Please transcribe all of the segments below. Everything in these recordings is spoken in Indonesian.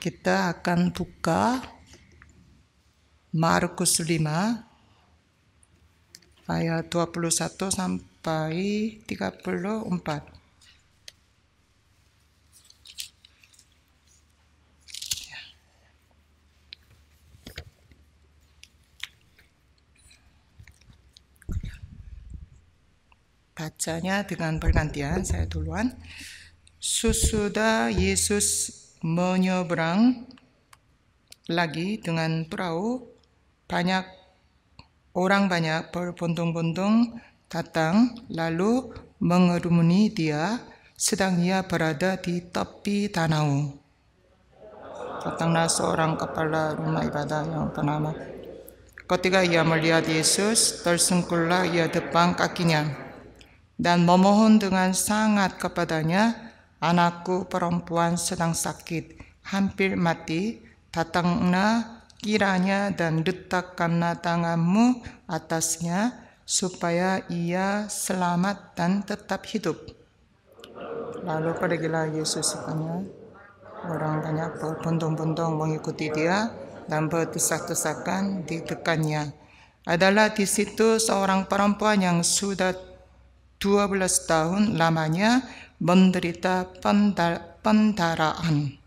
Kita akan buka Markus 5 ayat 21 sampai 34. Bacanya dengan pergantian, saya duluan. Sesudah Yesus menyeberang lagi dengan perahu, orang banyak berbondong-bondong datang lalu mengerumuni dia sedang ia berada di tepi danau. Datanglah seorang kepala rumah ibadah yang bernama. Ketika ia melihat Yesus, tersungkurlah ia depan kakinya dan memohon dengan sangat kepadanya, "Anakku perempuan sedang sakit, hampir mati. Datanglah kiranya dan letakkanlah tanganmu atasnya, supaya ia selamat dan tetap hidup." Lalu pergilah Yesus sepanjang. Orang banyak berbondong-bondong mengikuti dia dan berdesak-desakan di dekatnya. Adalah di situ seorang perempuan yang sudah 12 tahun lamanya menderita pendarahan.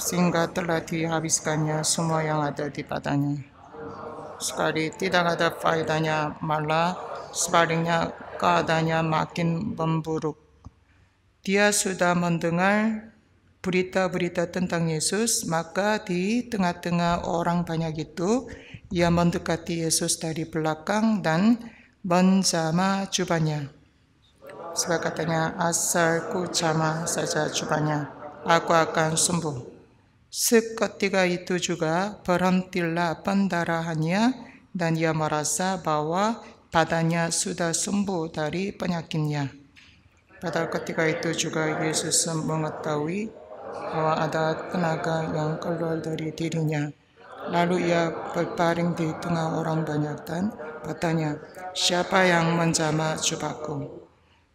Sehingga telah dihabiskannya semua yang ada di badannya. Sekali tidak ada faedahnya, malah sebaliknya keadaannya makin memburuk. Dia sudah mendengar berita-berita tentang Yesus, maka di tengah-tengah orang banyak itu, ia mendekati Yesus dari belakang dan menjamah jubahnya. Sebab katanya, "Asal ku jamah saja jubahnya, aku akan sembuh." Seketika itu juga berhentilah pendarahannya dan ia merasa bahwa badannya sudah sembuh dari penyakitnya. Pada ketika itu juga Yesus mengetahui bahwa ada tenaga yang keluar dari dirinya. Lalu ia berbaring di tengah orang banyak dan bertanya, "Siapa yang menjamah jubahku?"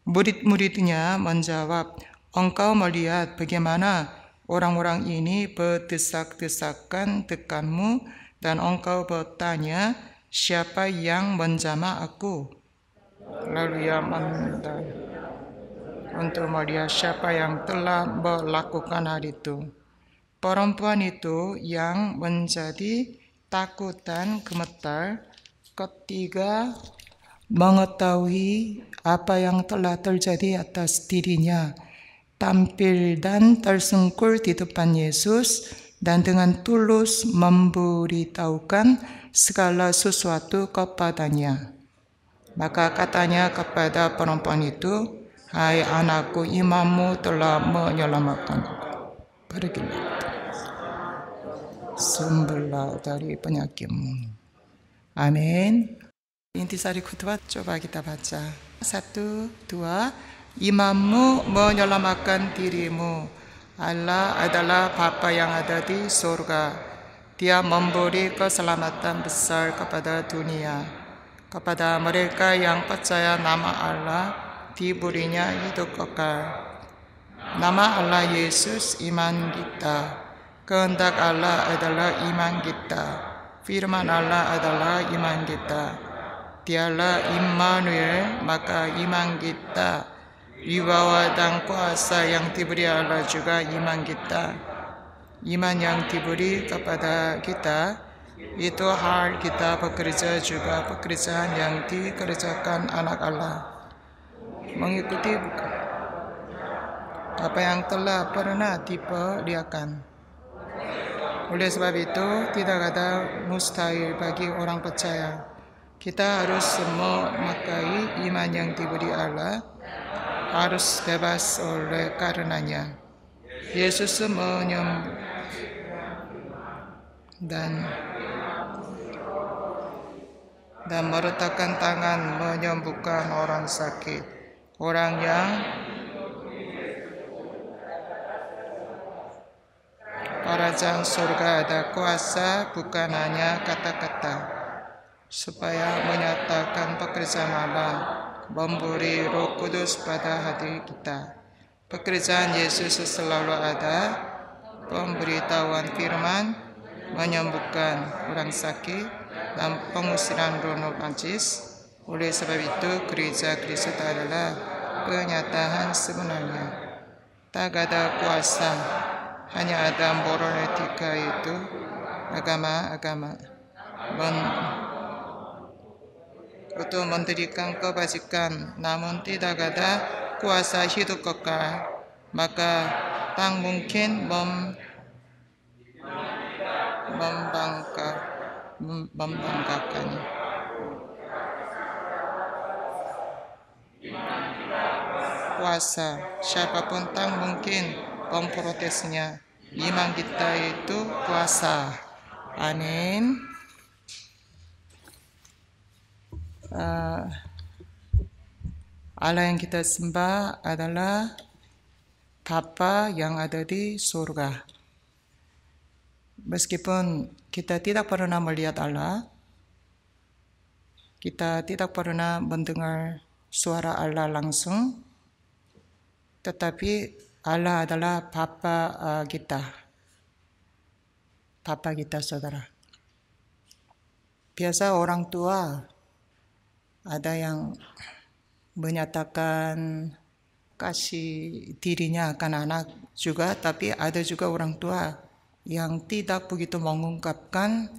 Murid-muridnya menjawab, "Engkau melihat bagaimana orang-orang ini berdesak-desakan dekatmu dan engkau bertanya, 'Siapa yang menjamah aku?'" Lalu ia menoleh untuk melihat siapa yang telah melakukan hal itu. Perempuan itu yang menjadi takut dan gemetar ketika mengetahui apa yang telah terjadi atas dirinya, tampil dan tersungkur di depan Yesus dan dengan tulus memberitahukan segala sesuatu kepadanya. Maka katanya kepada perempuan itu, "Hai anakku, imanmu telah menyelamatkan. Pergilah, sembuhlah dari penyakitmu." Amin. Intisari khutbah coba kita baca. 1, 2. Imanmu menyelamatkan dirimu. Allah adalah Bapa yang ada di surga. Dia memberi keselamatan besar kepada dunia. Kepada mereka yang percaya nama Allah, diberinya hidup kekal. Nama Allah Yesus iman kita. Kehendak Allah adalah iman kita. Firman Allah adalah iman kita. Dialah Immanuel, maka iman kita. Wibawa dan kuasa yang diberi Allah juga iman kita. Iman yang diberi kepada kita, itu hal kita bekerja juga pekerjaan yang dikerjakan anak Allah. Mengikuti apa yang telah pernah diperlihatkan. Oleh sebab itu, tidak ada mustahil bagi orang percaya. Kita harus memakai iman yang diberi Allah, harus bebas oleh karenanya. Yesus dan meletakkan tangan menyembuhkan orang sakit, orang yang kerajaan surga ada kuasa, bukan hanya kata-kata, supaya menyatakan pekerjaan Allah. memberi Roh Kudus pada hati kita. Pekerjaan Yesus selalu ada, pemberitahuan firman, menyembuhkan orang sakit, dan pengusiran roh najis. Oleh sebab itu, gereja Kristus adalah kenyataan sebenarnya. Tak ada kuasa, hanya ada moral etika, itu agama untuk mendirikan kebajikan, namun tidak ada kuasa hidup kekal, maka tak mungkin membanggakannya. Kuasa, siapapun tak mungkin memprotesnya. Iman kita itu kuasa. Amin. Allah yang kita sembah adalah Bapa yang ada di surga. Meskipun kita tidak pernah melihat Allah, kita tidak pernah mendengar suara Allah langsung, tetapi Allah adalah Bapa kita. Bapa kita, saudara. Biasa orang tua ada yang menyatakan kasih dirinya akan anak juga, tapi ada juga orang tua yang tidak begitu mengungkapkan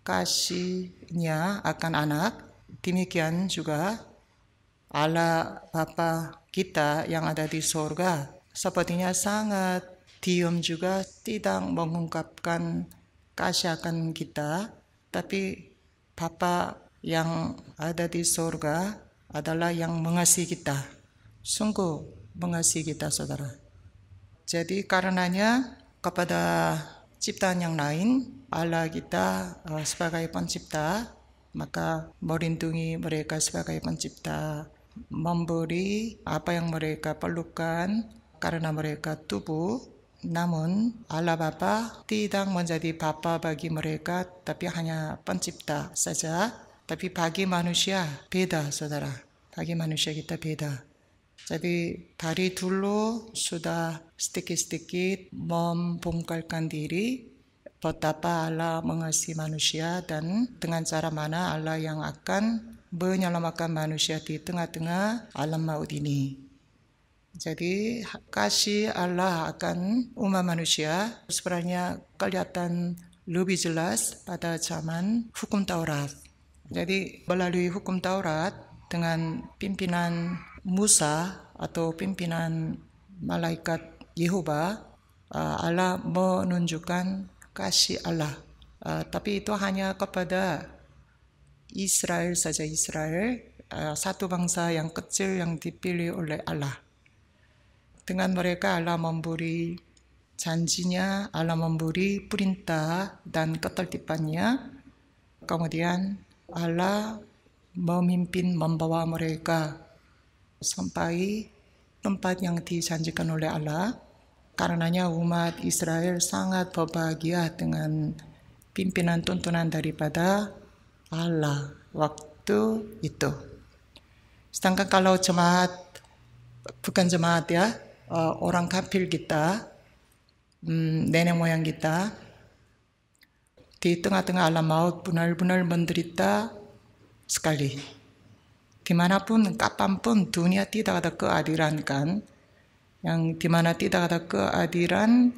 kasihnya akan anak. Demikian juga Allah Bapa kita yang ada di surga sepertinya sangat diam juga, tidak mengungkapkan kasih akan kita, tapi Bapa yang ada di surga adalah yang mengasihi kita, sungguh mengasihi kita, saudara. Jadi karenanya kepada ciptaan yang lain, Allah kita sebagai pencipta, maka melindungi mereka sebagai pencipta, memberi apa yang mereka perlukan karena mereka tubuh. Namun Allah Bapa tidak menjadi Bapa bagi mereka, tapi hanya pencipta saja. Tapi bagi manusia beda, saudara. Bagi manusia kita beda. Jadi dari dulu sudah sedikit-sedikit membongkarkan diri betapa Allah mengasihi manusia dan dengan cara mana Allah yang akan menyelamatkan manusia di tengah-tengah alam maut ini. Jadi kasih Allah akan umat manusia sebenarnya kelihatan lebih jelas pada zaman hukum Taurat. Jadi melalui hukum Taurat dengan pimpinan Musa atau pimpinan malaikat Yehova, Allah menunjukkan kasih Allah. Tapi itu hanya kepada Israel saja, Israel, satu bangsa yang kecil yang dipilih oleh Allah. Dengan mereka Allah memberi janjinya, Allah memberi perintah dan ketertibannya. Kemudian Allah memimpin, membawa mereka sampai tempat yang dijanjikan oleh Allah. Karenanya umat Israel sangat berbahagia dengan pimpinan tuntunan daripada Allah waktu itu. Sedangkan kalau jemaat, bukan jemaat ya, orang kafir kita, nenek moyang kita, di tengah-tengah alam maut benar-benar menderita sekali. Dimanapun, kapanpun dunia tidak ada keadilan kan. Yang dimana tidak ada keadilan,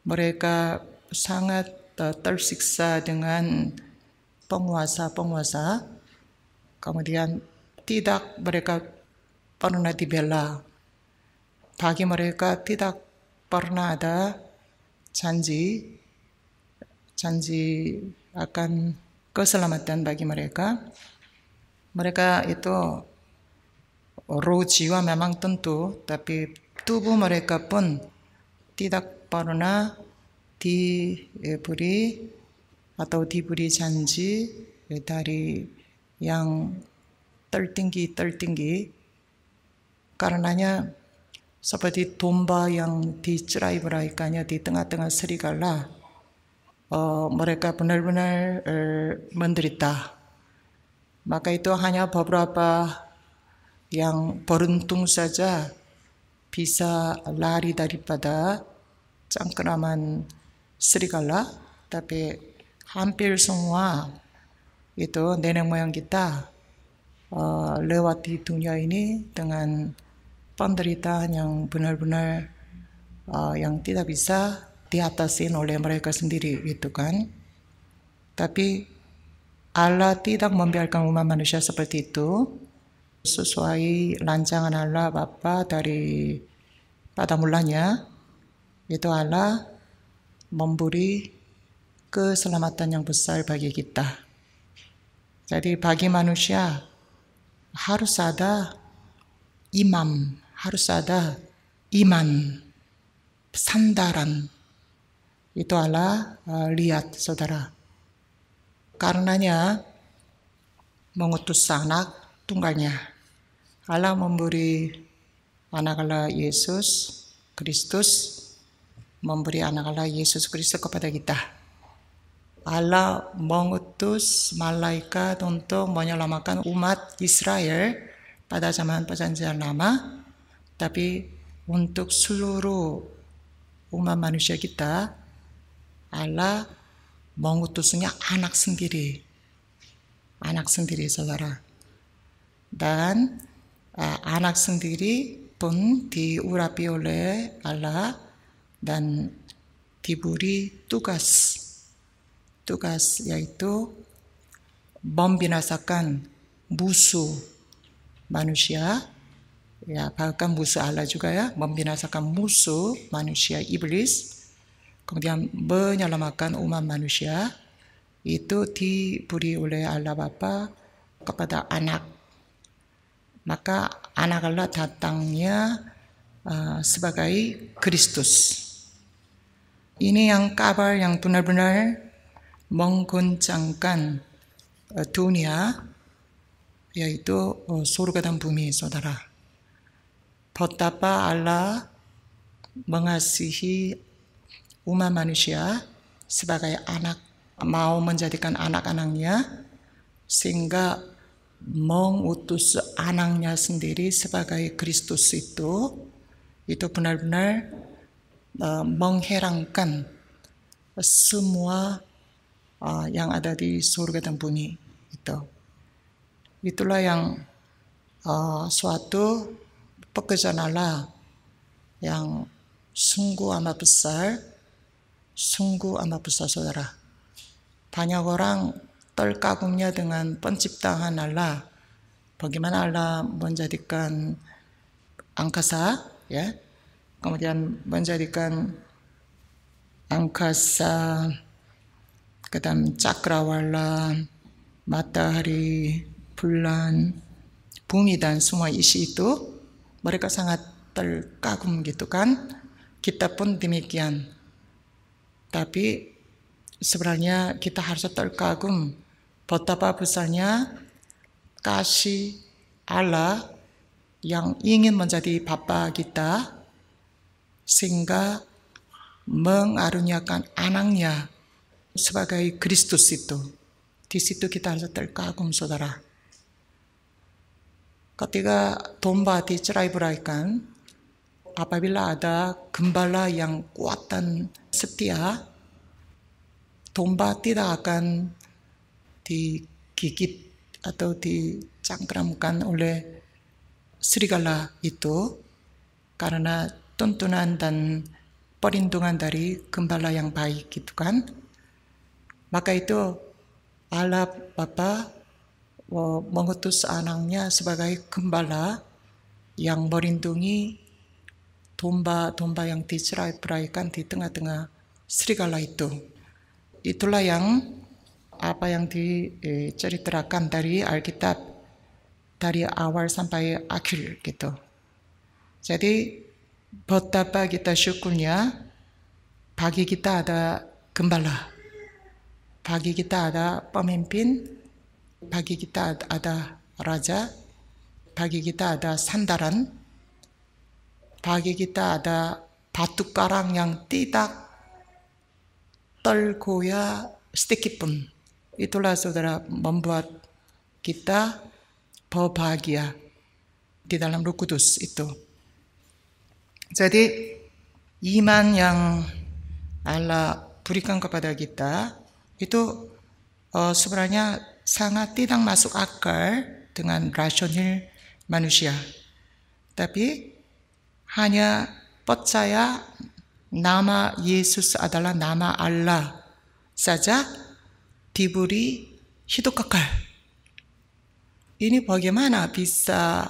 mereka sangat tersiksa dengan penguasa-penguasa. Kemudian tidak mereka pernah dibela. Bagi mereka tidak pernah ada janji akan keselamatan bagi mereka. Mereka itu roh jiwa memang tentu, tapi tubuh mereka pun tidak pernah diberi janji dari yang tertinggi. Karenanya seperti domba yang dicerai-beraikannya di tengah-tengah serigala, mereka benar-benar menderita. Maka itu hanya beberapa yang beruntung saja bisa lari daripada cengkeraman serigala, tapi hampir semua itu nenek moyang kita lewati dunia ini dengan penderitaan yang benar-benar yang tidak bisa diatasin oleh mereka sendiri, gitu kan. Tapi Allah tidak membiarkan umat manusia seperti itu. Sesuai rancangan Allah Bapa dari pada mulanya, itu Allah memberi keselamatan yang besar bagi kita. Jadi bagi manusia harus ada imam, harus ada iman, sandaran. Itu Allah lihat, saudara. Karenanya mengutus anak tunggalnya. Allah memberi anak Allah Yesus Kristus, memberi anak Allah Yesus Kristus kepada kita. Allah mengutus malaikat untuk menyelamatkan umat Israel pada zaman Perjanjian Lama, tapi untuk seluruh umat manusia kita, Allah mengutusnya anak sendiri, saudara. Dan anak sendiri pun diurapi oleh Allah dan diberi tugas yaitu membinasakan musuh manusia, ya bahkan musuh Allah juga ya, membinasakan musuh manusia iblis, kemudian menyelamatkan umat manusia. Itu diberi oleh Allah Bapa kepada anak. Maka anak Allah datangnya sebagai Kristus. Ini yang kabar yang benar-benar mengguncangkan dunia, yaitu surga dan bumi, saudara. Betapa Allah mengasihi umat manusia sebagai anak, mau menjadikan anak-anaknya, sehingga mengutus anaknya sendiri sebagai Kristus. Itu benar-benar mengherankan semua yang ada di surga dan bumi. Itulah yang suatu pekerjaan Allah yang sungguh amat besar, saudara. Banyak orang terkagumnya dengan penciptaan Allah. Bagaimana Allah menjadikan angkasa, ya, kemudian menjadikan angkasa, kemudian cakrawala, matahari, bulan, bumi dan semua isi itu, mereka sangat terkagum, gitu kan. Kita pun demikian. Tapi sebenarnya kita harus terkagum betapa besarnya kasih Allah yang ingin menjadi Bapa kita, sehingga mengaruniakan anaknya sebagai Kristus itu. Di situ kita harus terkagum, saudara. Ketika domba dicerai-beraikan, apabila ada gembala yang kuat dan setia, domba tidak akan digigit atau dicengkeramkan oleh serigala itu, karena tuntunan dan perlindungan dari gembala yang baik, gitu kan. Maka itu Allah Bapa mengutus anaknya sebagai gembala yang melindungi domba-domba yang dicerai-beraikan di tengah-tengah serigala itu. Itulah yang apa yang diceritakan dari Alkitab dari awal sampai akhir, gitu. Jadi betapa kita syukurnya bagi kita ada gembala, bagi kita ada pemimpin, bagi kita ada raja, bagi kita ada sandaran, bagi kita ada batu karang yang tidak tergoyah sedikit pun. Itulah, saudara, membuat kita berbahagia. di dalam Roh Kudus itu. Jadi iman yang Allah berikan kepada kita itu sebenarnya sangat tidak masuk akal dengan rasional manusia. Tapi hanya percaya nama Yesus adalah nama Allah saja diberi hidup kekal. Ini bagaimana bisa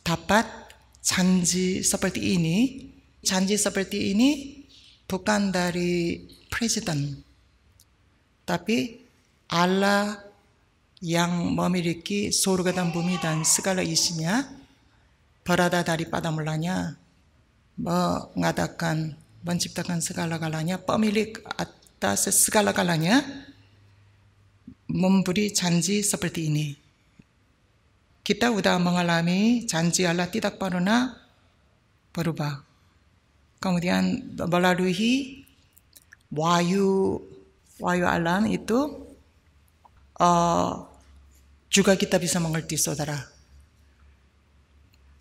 dapat janji seperti ini? Janji seperti ini bukan dari presiden, tapi Allah yang memiliki surga dan bumi dan segala isinya berada daripada mulanya mengadakan, menciptakan segala-galanya, pemilik atas segala-galanya memberi janji seperti ini. Kita sudah mengalami janji Allah tidak pernah berubah. Kemudian melalui wahyu Allah itu juga kita bisa mengerti, saudara.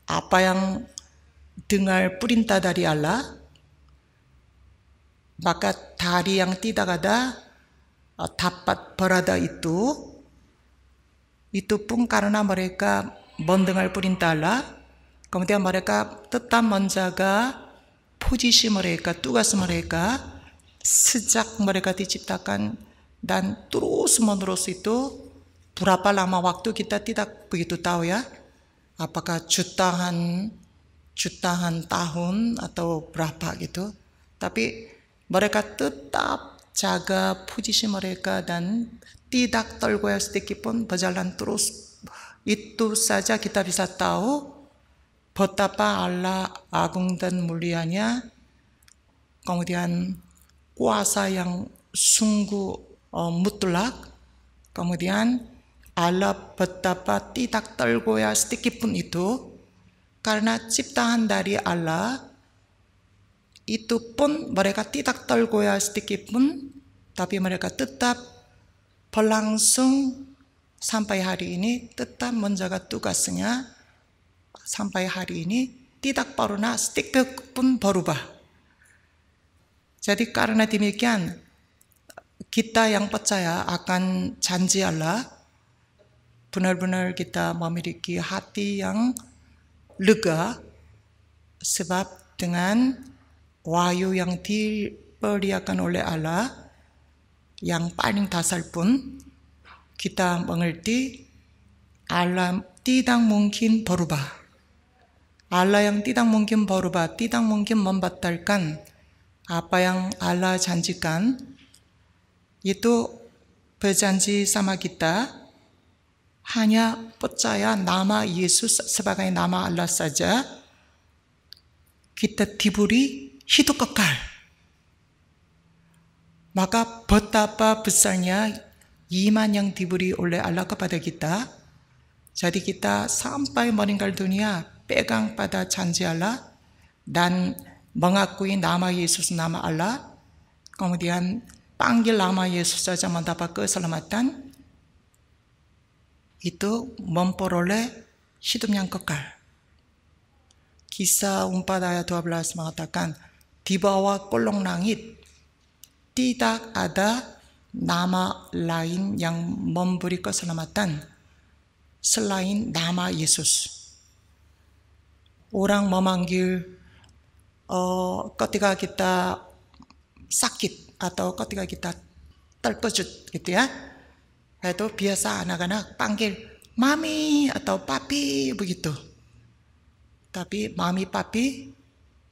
Apa yang dengar perintah dari Allah, maka dari yang tidak ada dapat berada itu pun karena mereka mendengar perintah Allah, kemudian mereka tetap menjaga posisi mereka, tugas mereka sejak mereka diciptakan dan terus menerus itu berapa lama waktu kita tidak begitu tahu ya, apakah jutaan tahun atau berapa gitu, tapi mereka tetap jaga posisi mereka dan tidak tergoyah sedikit pun berjalan terus. Itu saja kita bisa tahu betapa Allah agung dan mulianya, kemudian kuasa yang sungguh mutlak, kemudian Allah betapa tidak tergoyah sedikit pun itu, karena ciptaan dari Allah itu pun mereka tidak tergoyah sedikit pun, tapi mereka tetap berlangsung sampai hari ini, tetap menjaga tugasnya sampai hari ini, tidak pernah sedikit pun berubah. Jadi karena demikian, kita yang percaya akan janji Allah, benar-benar kita memiliki hati yang lega, sebab dengan wahyu yang diberikan oleh Allah yang paling dasar pun kita mengerti Allah tidak mungkin berubah. Allah yang tidak mungkin berubah, tidak mungkin membatalkan apa yang Allah janjikan, itu berjanji sama kita hanya percaya nama Yesus sebagai nama Allah saja, kita diberi hidup kekal. Maka betapa besarnya iman yang diberi oleh Allah kepada kita. Jadi kita sampai meninggal dunia pegang pada janji Allah dan mengakui nama Yesus nama Allah, kemudian panggil nama Yesus saja mendapat keselamatan, itu memperoleh hidup yang kekal. Kisah 4 ayat 12 mengatakan, di bawah kolong langit tidak ada nama lain yang memberi keselamatan selain nama Yesus. Orang memanggil ketika kita sakit atau ketika kita terkejut gitu ya, itu biasa anak-anak panggil mami atau papi begitu. Tapi mami papi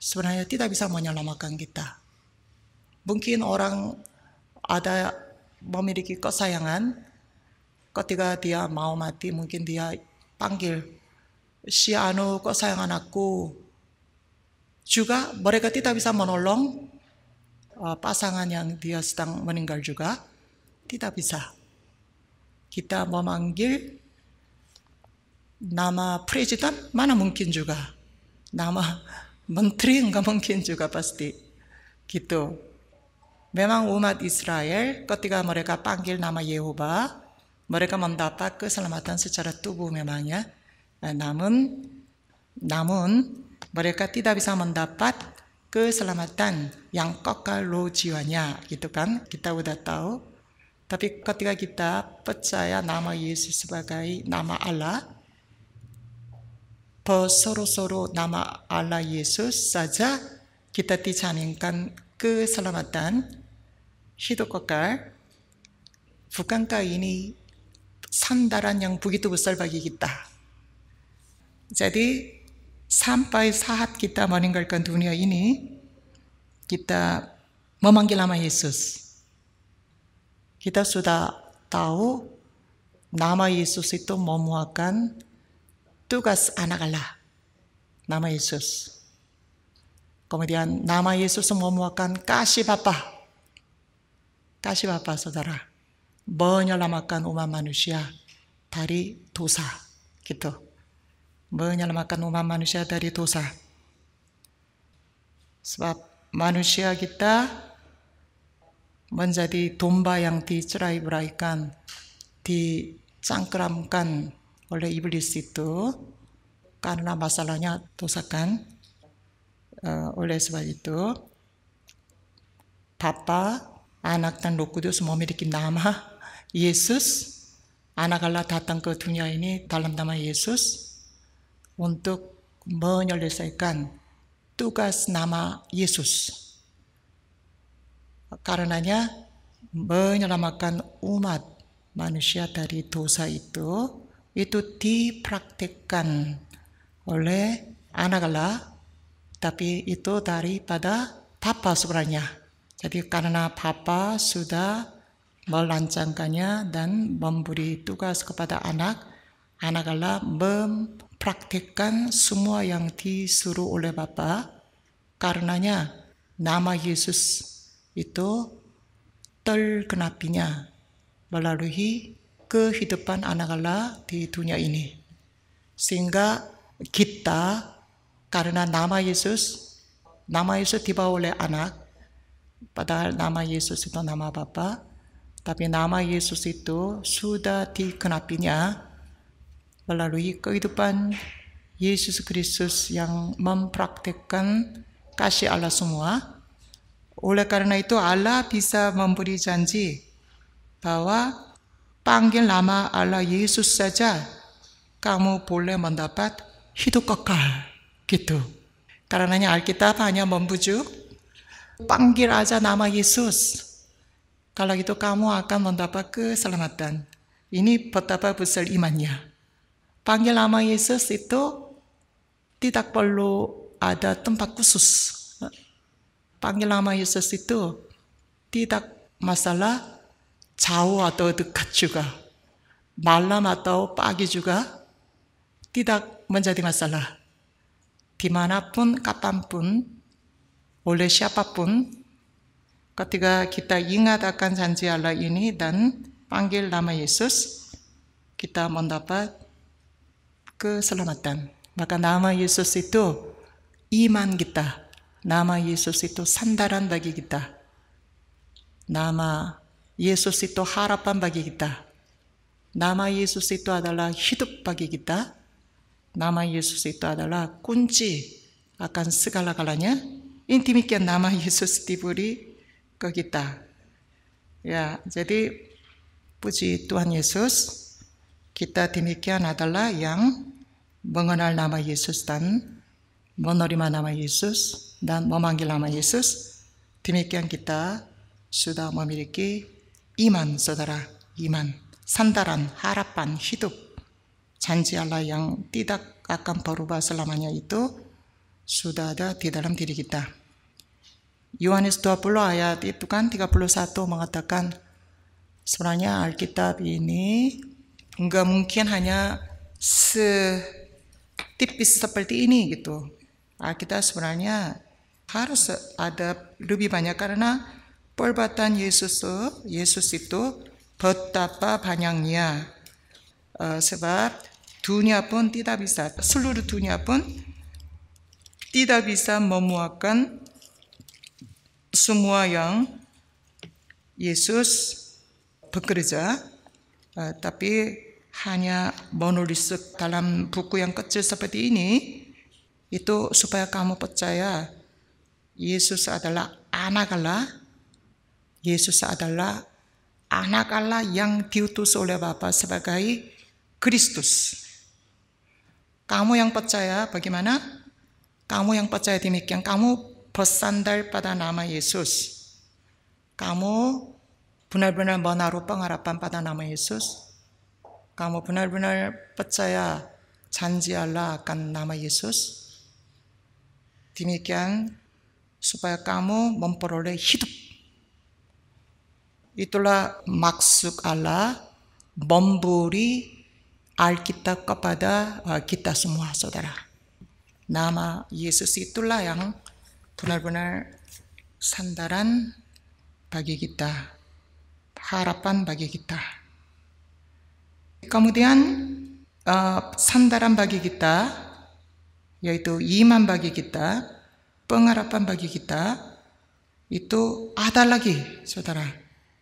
sebenarnya tidak bisa menyelamatkan kita. Mungkin orang ada memiliki kesayangan, ketika dia mau mati mungkin dia panggil si anu kesayangan aku. Juga mereka tidak bisa menolong pasangan yang dia sedang meninggal juga, tidak bisa. Kita memanggil nama presiden, mana mungkin juga. Nama menteri enggak mungkin juga pasti. Gitu. Memang umat Israel ketika mereka panggil nama Yehova, mereka mendapat keselamatan secara tubuh memangnya. Namun namun mereka tidak bisa mendapat keselamatan yang kekal jiwanya, gitu kan? Kita udah tahu. Tapi ketika kita percaya nama Yesus sebagai nama Allah, 서로 nama Allah Yesus saja kita dijaminkan keselamatan hidup kekal. Bukankah ini sandaran yang begitu besar bagi kita? Jadi sampai saat kita meninggalkan dunia ini, kita memanggil nama Yesus. Kita sudah tahu nama Yesus itu memuatkan tugas anak Allah, nama Yesus. Kemudian nama Yesus memuatkan kasih Bapa saudara, menyelamatkan umat manusia dari dosa, gitu. Menyelamatkan umat manusia dari dosa. Sebab manusia kita menjadi domba yang dicerai-beraikan, dicangkramkan oleh iblis itu karena masalahnya dosa kan. Oleh sebab itu Bapa, Anak dan Roh Kudus memiliki nama Yesus. Anak Allah datang ke dunia ini dalam nama Yesus untuk menyelesaikan tugas nama Yesus. Karenanya menyelamatkan umat manusia dari dosa itu dipraktikkan oleh anak Allah, tapi itu daripada Bapa sebenarnya. Jadi karena Bapa sudah melancangkannya dan memberi tugas kepada anak Allah mempraktikkan semua yang disuruh oleh Bapa. Karenanya nama Yesus itu tergenapinya melalui kehidupan anak Allah di dunia ini. Sehingga kita karena nama Yesus dibawa oleh anak, padahal nama Yesus itu nama Bapa, tapi nama Yesus itu sudah digenapinya melalui kehidupan Yesus Kristus yang mempraktikkan kasih Allah semua. Oleh karena itu Allah bisa memberi janji bahwa panggil nama Allah Yesus saja kamu boleh mendapat hidup kekal, gitu. Karenanya Alkitab hanya membujuk, panggil aja nama Yesus. Kalau itu kamu akan mendapat keselamatan. Ini betapa besar imannya. Panggil nama Yesus itu tidak perlu ada tempat khusus. Panggil nama Yesus itu tidak masalah jauh atau dekat juga. Malam atau pagi juga tidak menjadi masalah. Dimanapun, kapanpun, oleh siapapun, ketika kita ingat akan janji Allah ini dan panggil nama Yesus, kita mendapat keselamatan. Maka nama Yesus itu iman kita. Nama Yesus itu sandaran bagi kita. Nama Yesus itu harapan bagi kita. Nama Yesus itu adalah hidup bagi kita. Nama Yesus itu adalah kunci akan segala-galanya. Demikian nama Yesus diberi ke kita. Ya, jadi puji Tuhan Yesus. Kita demikian adalah yang mengenal nama Yesus dan menerima nama Yesus dan memanggil nama Yesus. Demikian kita sudah memiliki iman, saudara. Iman, sandaran, harapan, hidup. Janji Allah yang tidak akan berubah selamanya itu sudah ada di dalam diri kita. Yohanes 20 ayat itu kan 31 mengatakan sebenarnya Alkitab ini enggak mungkin hanya setipis seperti ini gitu. Alkitab sebenarnya harus ada lebih banyak karena perbuatan Yesus itu betapa banyaknya. Sebab dunia pun tidak bisa, seluruh dunia pun tidak bisa memuatkan semua yang Yesus bekerja, tapi hanya menulis dalam buku yang kecil seperti ini, Itu supaya kamu percaya Yesus adalah anak Allah. Yesus adalah anak Allah yang diutus oleh Bapa sebagai Kristus. Kamu yang percaya bagaimana? Kamu yang percaya demikian, kamu bersandar pada nama Yesus. Kamu benar-benar menaruh pengharapan pada nama Yesus. Kamu benar-benar percaya janji Allah akan nama Yesus. Demikian supaya kamu memperoleh hidup. Itulah maksud Allah memberi Alkitab kepada kita semua, saudara. Nama Yesus itulah yang benar-benar sandaran bagi kita, harapan bagi kita. Kemudian sandaran bagi kita, yaitu iman bagi kita, pengharapan bagi kita, itu ada lagi, saudara.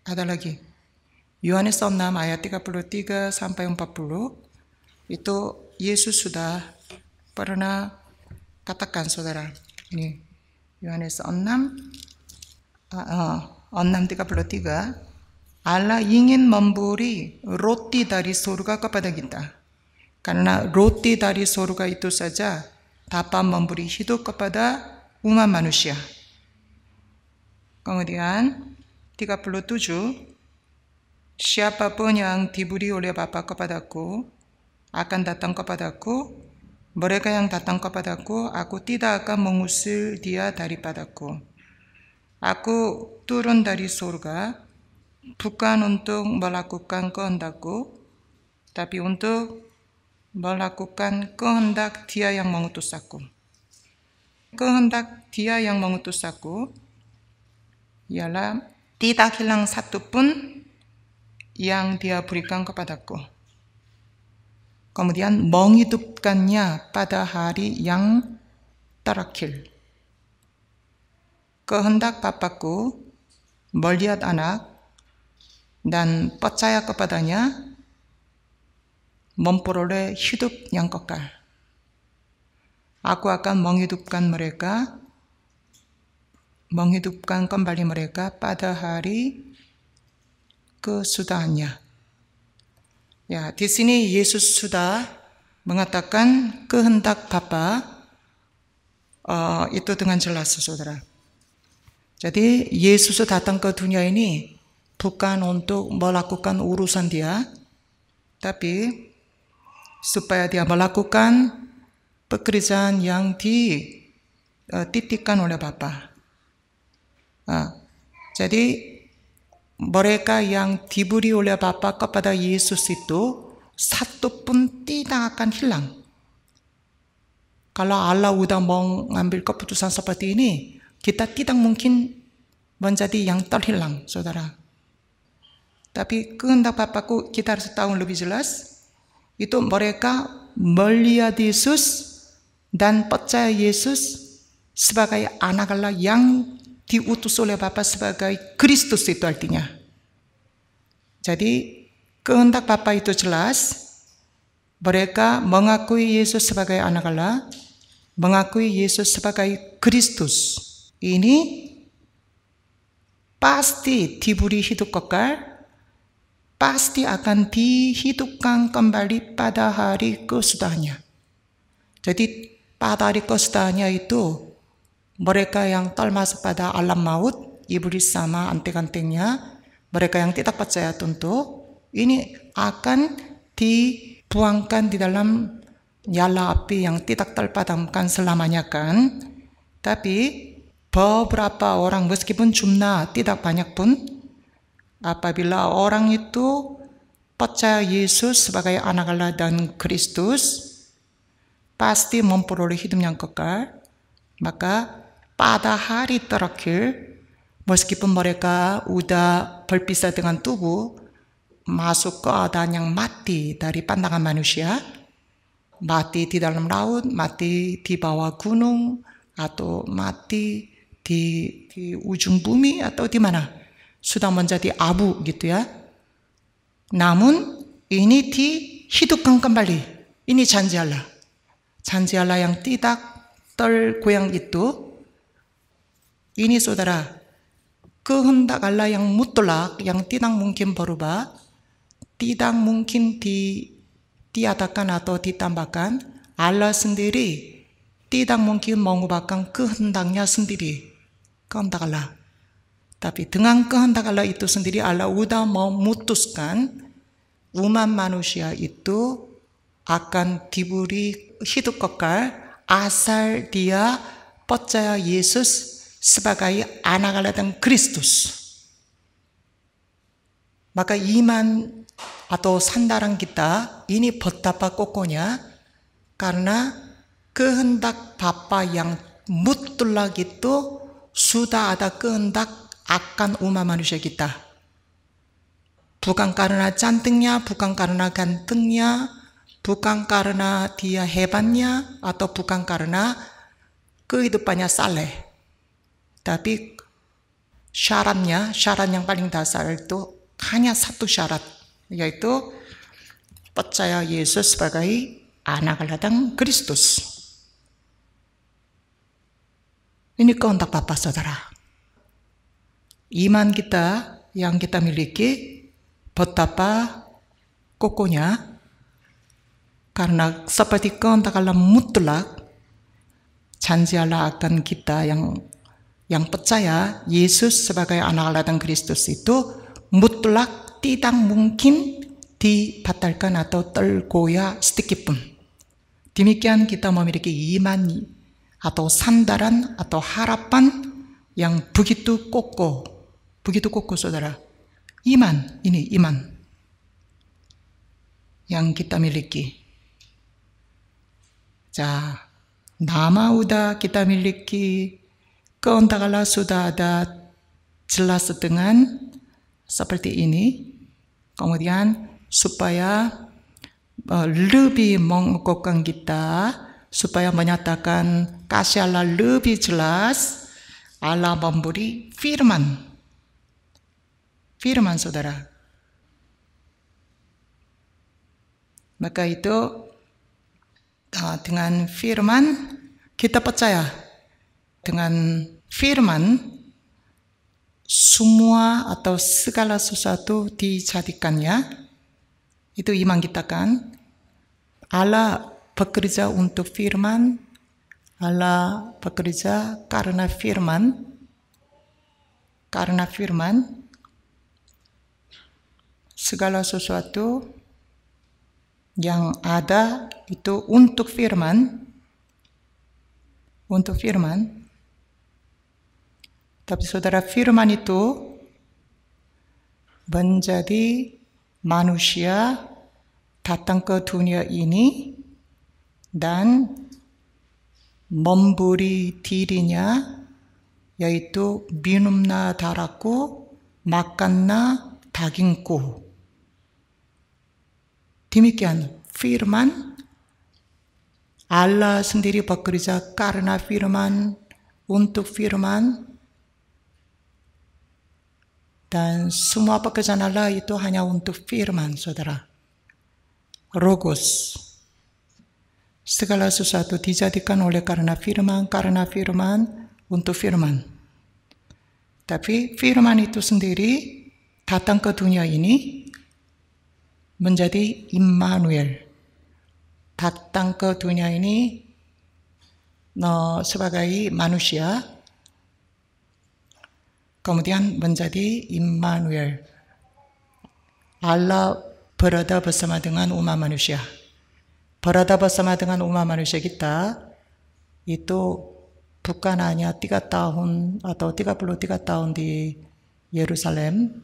Ada lagi. Yohanes 6 ayat 33 sampai 40 itu Yesus sudah pernah katakan, saudara. Ini Yohanes 6:33. Allah ingin memberi roti dari surga kepada kita. Karena roti dari surga itu saja dapat memberi hidup kepada umat manusia. Kemudian 37, siapapun yang diberi oleh Bapa kepadaku akan datang kepadaku. Mereka yang datang kepadaku, aku tidak akan mengusir dia daripadaku. Aku turun dari surga bukan untuk melakukan kehendakku, tapi untuk melakukan kehendak Dia yang mengutus aku. Kehendak Dia yang mengutus aku ialah tidak hilang satu pun yang Dia berikan kepadaku. Kemudian menghidupkannya pada hari yang terakhir. Kehendak Bapakku melihat anak dan percaya kepadanya memperoleh hidup yang kekal. Aku akan menghidupkan mereka, menghidupkan kembali mereka pada hari kesudahannya. Ya, di sini Yesus sudah mengatakan kehendak Bapa itu dengan jelas, saudara. Jadi Yesus datang ke dunia ini bukan untuk melakukan urusan Dia, tapi supaya Dia melakukan pekerjaan yang dititipkan oleh Bapa. Jadi mereka yang diberi oleh Bapa kepada Yesus itu satu pun tidak akan hilang. Kalau Allah sudah mengambil keputusan seperti ini, kita tidak mungkin menjadi yang terhilang, saudara. Tapi kehendak Bapakku kita harus tahu lebih jelas. Itu mereka melihat Yesus dan percaya Yesus sebagai anak Allah yang diutus oleh Bapa sebagai Kristus, itu artinya. Jadi kehendak Bapa itu jelas. Mereka mengakui Yesus sebagai anak Allah, mengakui Yesus sebagai Kristus. Ini pasti diberi hidup kekal, pasti akan dihidupkan kembali pada hari kesudahannya. Jadi pada hari kesudahannya itu mereka yang termasuk pada alam maut, iblis sama antek-anteknya, mereka yang tidak percaya tentu, ini akan dibuangkan di dalam nyala api yang tidak terpadamkan selamanya kan. Tapi beberapa orang meskipun jumlah tidak banyak pun, apabila orang itu percaya Yesus sebagai anak Allah dan Kristus, pasti memperoleh hidup yang kekal. Maka pada hari terakhir, meskipun mereka sudah berpisah dengan tubuh, masuk ke keadaan yang mati dari pandangan manusia, mati di dalam laut, mati di bawah gunung, atau mati di ujung bumi, atau di mana, sudah menjadi abu gitu ya. Namun ini dihidupkan kembali. Ini janji Allah. Janji Allah yang tidak tel goyang itu, ini saudara, kehendak Allah yang mutlak, yang tidak mungkin berubah, tidak mungkin diadakan atau ditambahkan, Allah sendiri tidak mungkin mengubahkan kehendaknya sendiri, kehendak Allah. Tapi dengan kehendak Allah itu sendiri, Allah sudah memutuskan umat manusia itu akan diberi hidup kekal asal dia percaya Yesus sebagai anak Allah dan Kristus. Maka iman atau sandaran kita ini betapa kokohnya, karena kehendak Bapa yang mutlak itu sudah ada kehendak akan umat manusia kita. Bukan karena cantiknya, bukan karena gantengnya, bukan karena dia hebatnya, atau bukan karena kehidupannya saleh. Tapi syarat yang paling dasar itu hanya satu syarat, yaitu percaya Yesus sebagai anak Allah dan Kristus. Ini kehendak Bapa, saudara. Iman kita yang kita miliki betapa kokohnya, karena seperti kehendak Allah mutlak, janji Allah akan kita yang percaya Yesus sebagai anak Allah dan Kristus itu mutlak, tidak mungkin dibatalkan atau tergoyah sedikitpun. Demikian kita memiliki iman atau sandaran atau harapan yang begitu kokoh saudara. Iman yang kita miliki. 자, nama udah kita miliki, kehendak Allah sudah ada jelas dengan seperti ini. Kemudian supaya lebih mengukuhkan kita, supaya menyatakan kasih Allah lebih jelas, Allah memberi firman saudara. Maka itu dengan firman kita percaya, dengan firman semua atau segala sesuatu dijadikannya, itu iman kita kan. Allah bekerja untuk firman, Allah bekerja karena firman, segala sesuatu yang ada itu untuk firman. Tapi saudara, firman itu menjadi manusia, datang ke dunia ini dan memberi dirinya, yaitu minum나 darahku, makan나 dagingku. Demikian firman, Allah sendiri bekerja karena firman, untuk firman, dan semua pekerjaan Allah itu hanya untuk firman, saudara. Logos. Segala sesuatu dijadikan oleh karena firman, untuk firman. Tapi firman itu sendiri datang ke dunia ini menjadi Immanuel. Datang ke dunia ini sebagai manusia, kemudian menjadi Immanuel. Allah berada bersama dengan umat manusia. Berada bersama dengan umat manusia kita itu bukan hanya 3 tahun atau 33 tahun di Yerusalem,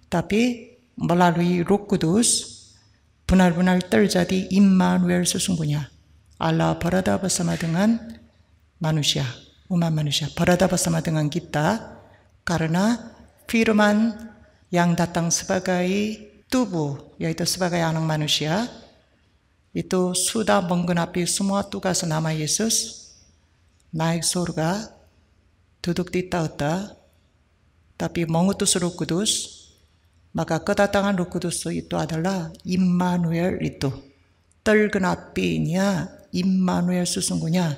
tapi melalui Roh Kudus benar-benar terjadi Immanuel sesungguhnya. Allah berada bersama dengan manusia, umat manusia, berada bersama dengan kita, karena firman yang datang sebagai tubuh, yaitu sebagai anak manusia, itu sudah menggenapi semua tugas nama Yesus, naik surga, duduk di tahta, tapi mengutus Roh Kudus. Maka kedatangan Roh Kudus itu adalah Immanuel itu. Tergenapinya Immanuel sesungguhnya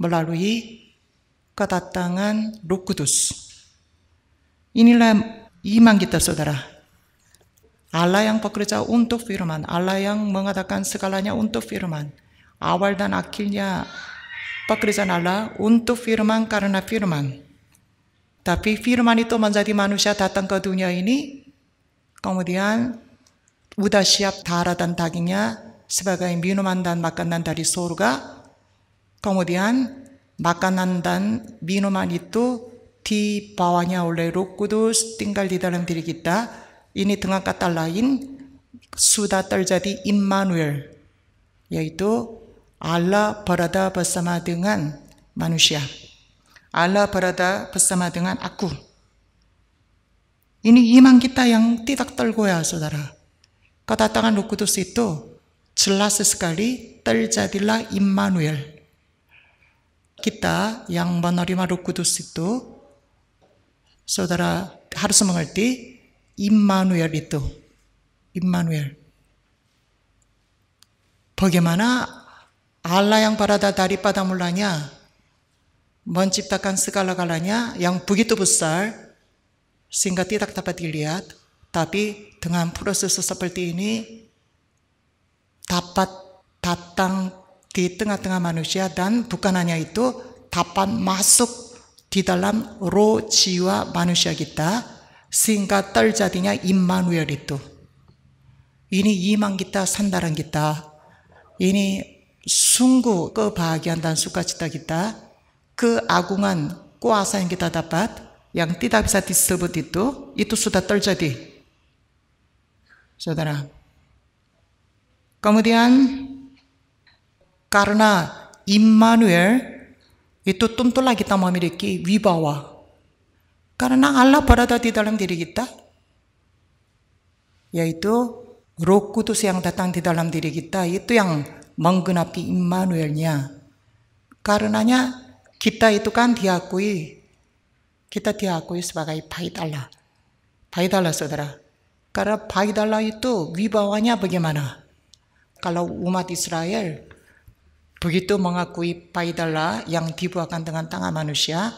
melalui kedatangan Roh Kudus. Inilah iman kita, saudara. Allah yang bekerja untuk firman, Allah yang mengadakan segalanya untuk firman, awal dan akhirnya pekerjaan Allah untuk firman karena firman. Tapi firman itu menjadi manusia datang ke dunia ini, kemudian udah siap darah dan dagingnya sebagai minuman dan makanan dari surga. Kemudian makanan dan minuman itu dibawanya oleh Roh Kudus tinggal di dalam diri kita. Ini dengan kata lain sudah terjadi Immanuel, yaitu Allah berada bersama dengan manusia. Allah berada bersama dengan aku. Ini iman kita yang tidak tergoyah, saudara. Kedatangan Roh Kudus itu jelas sekali terjadilah Immanuel. Kita yang menerima Roh Kudus itu, saudara harus mengerti Immanuel itu. Immanuel. Bagaimana Allah yang berada dari pada mulanya menciptakan segala-galanya yang begitu besar sehingga tidak dapat dilihat, tapi dengan proses seperti ini dapat datang di tengah-tengah manusia, dan bukan hanya itu, dapat masuk di dalam roh jiwa manusia kita sehingga terjadinya Immanuel itu. Ini iman kita, sandaran kita. Ini sungguh kebahagiaan dan sukacita kita, keagungan kuasa yang kita dapat yang tidak bisa disebut itu sudah terjadi, saudara. Kemudian karena Immanuel itu tentulah kita memiliki wibawa. Karena Allah berada di dalam diri kita, yaitu Roh Kudus yang datang di dalam diri kita, itu yang menggenapi Immanuelnya. Karenanya kita itu kan diakui sebagai bait Allah. Bait Allah, saudara. Karena bait Allah itu wibawanya bagaimana? Kalau umat Israel begitu mengakui bait Allah yang dibuatkan dengan tangan manusia,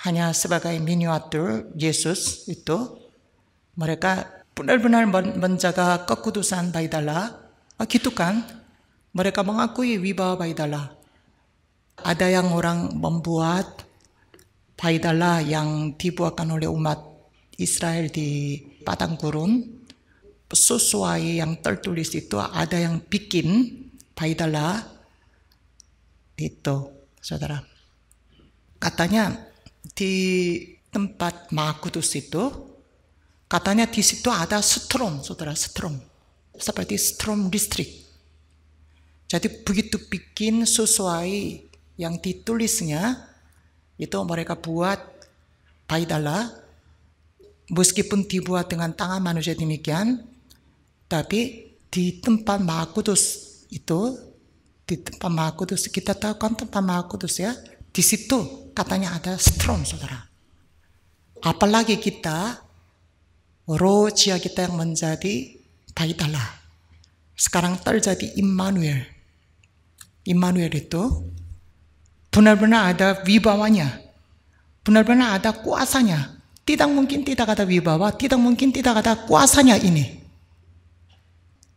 hanya sebagai miniatur Yesus itu, mereka benar-benar menjaga kekudusan bait Allah. Gitu kan? Mereka mengakui wibawa bait Allah. Ada yang orang membuat bait Allah yang dibuatkan oleh umat Israel di padang gurun, sesuai yang tertulis itu, ada yang bikin bait Allah itu, saudara. Katanya di tempat Maha Kudus itu, katanya di situ ada strom, saudara, strom. Seperti strom listrik. Jadi begitu bikin sesuai yang ditulisnya, itu mereka buat bait Allah. Meskipun dibuat dengan tangan manusia demikian, tapi di tempat Maha Kudus itu, di tempat Maha Kudus, kita tahu kan tempat Maha Kudus ya, di situ katanya ada strom, saudara. Apalagi kita, roh jiwa kita yang menjadi bait Allah. Sekarang terjadi Immanuel. Immanuel itu benar-benar ada wibawanya. Benar-benar ada kuasanya. Tidak mungkin tidak ada wibawa, tidak mungkin tidak ada kuasanya ini.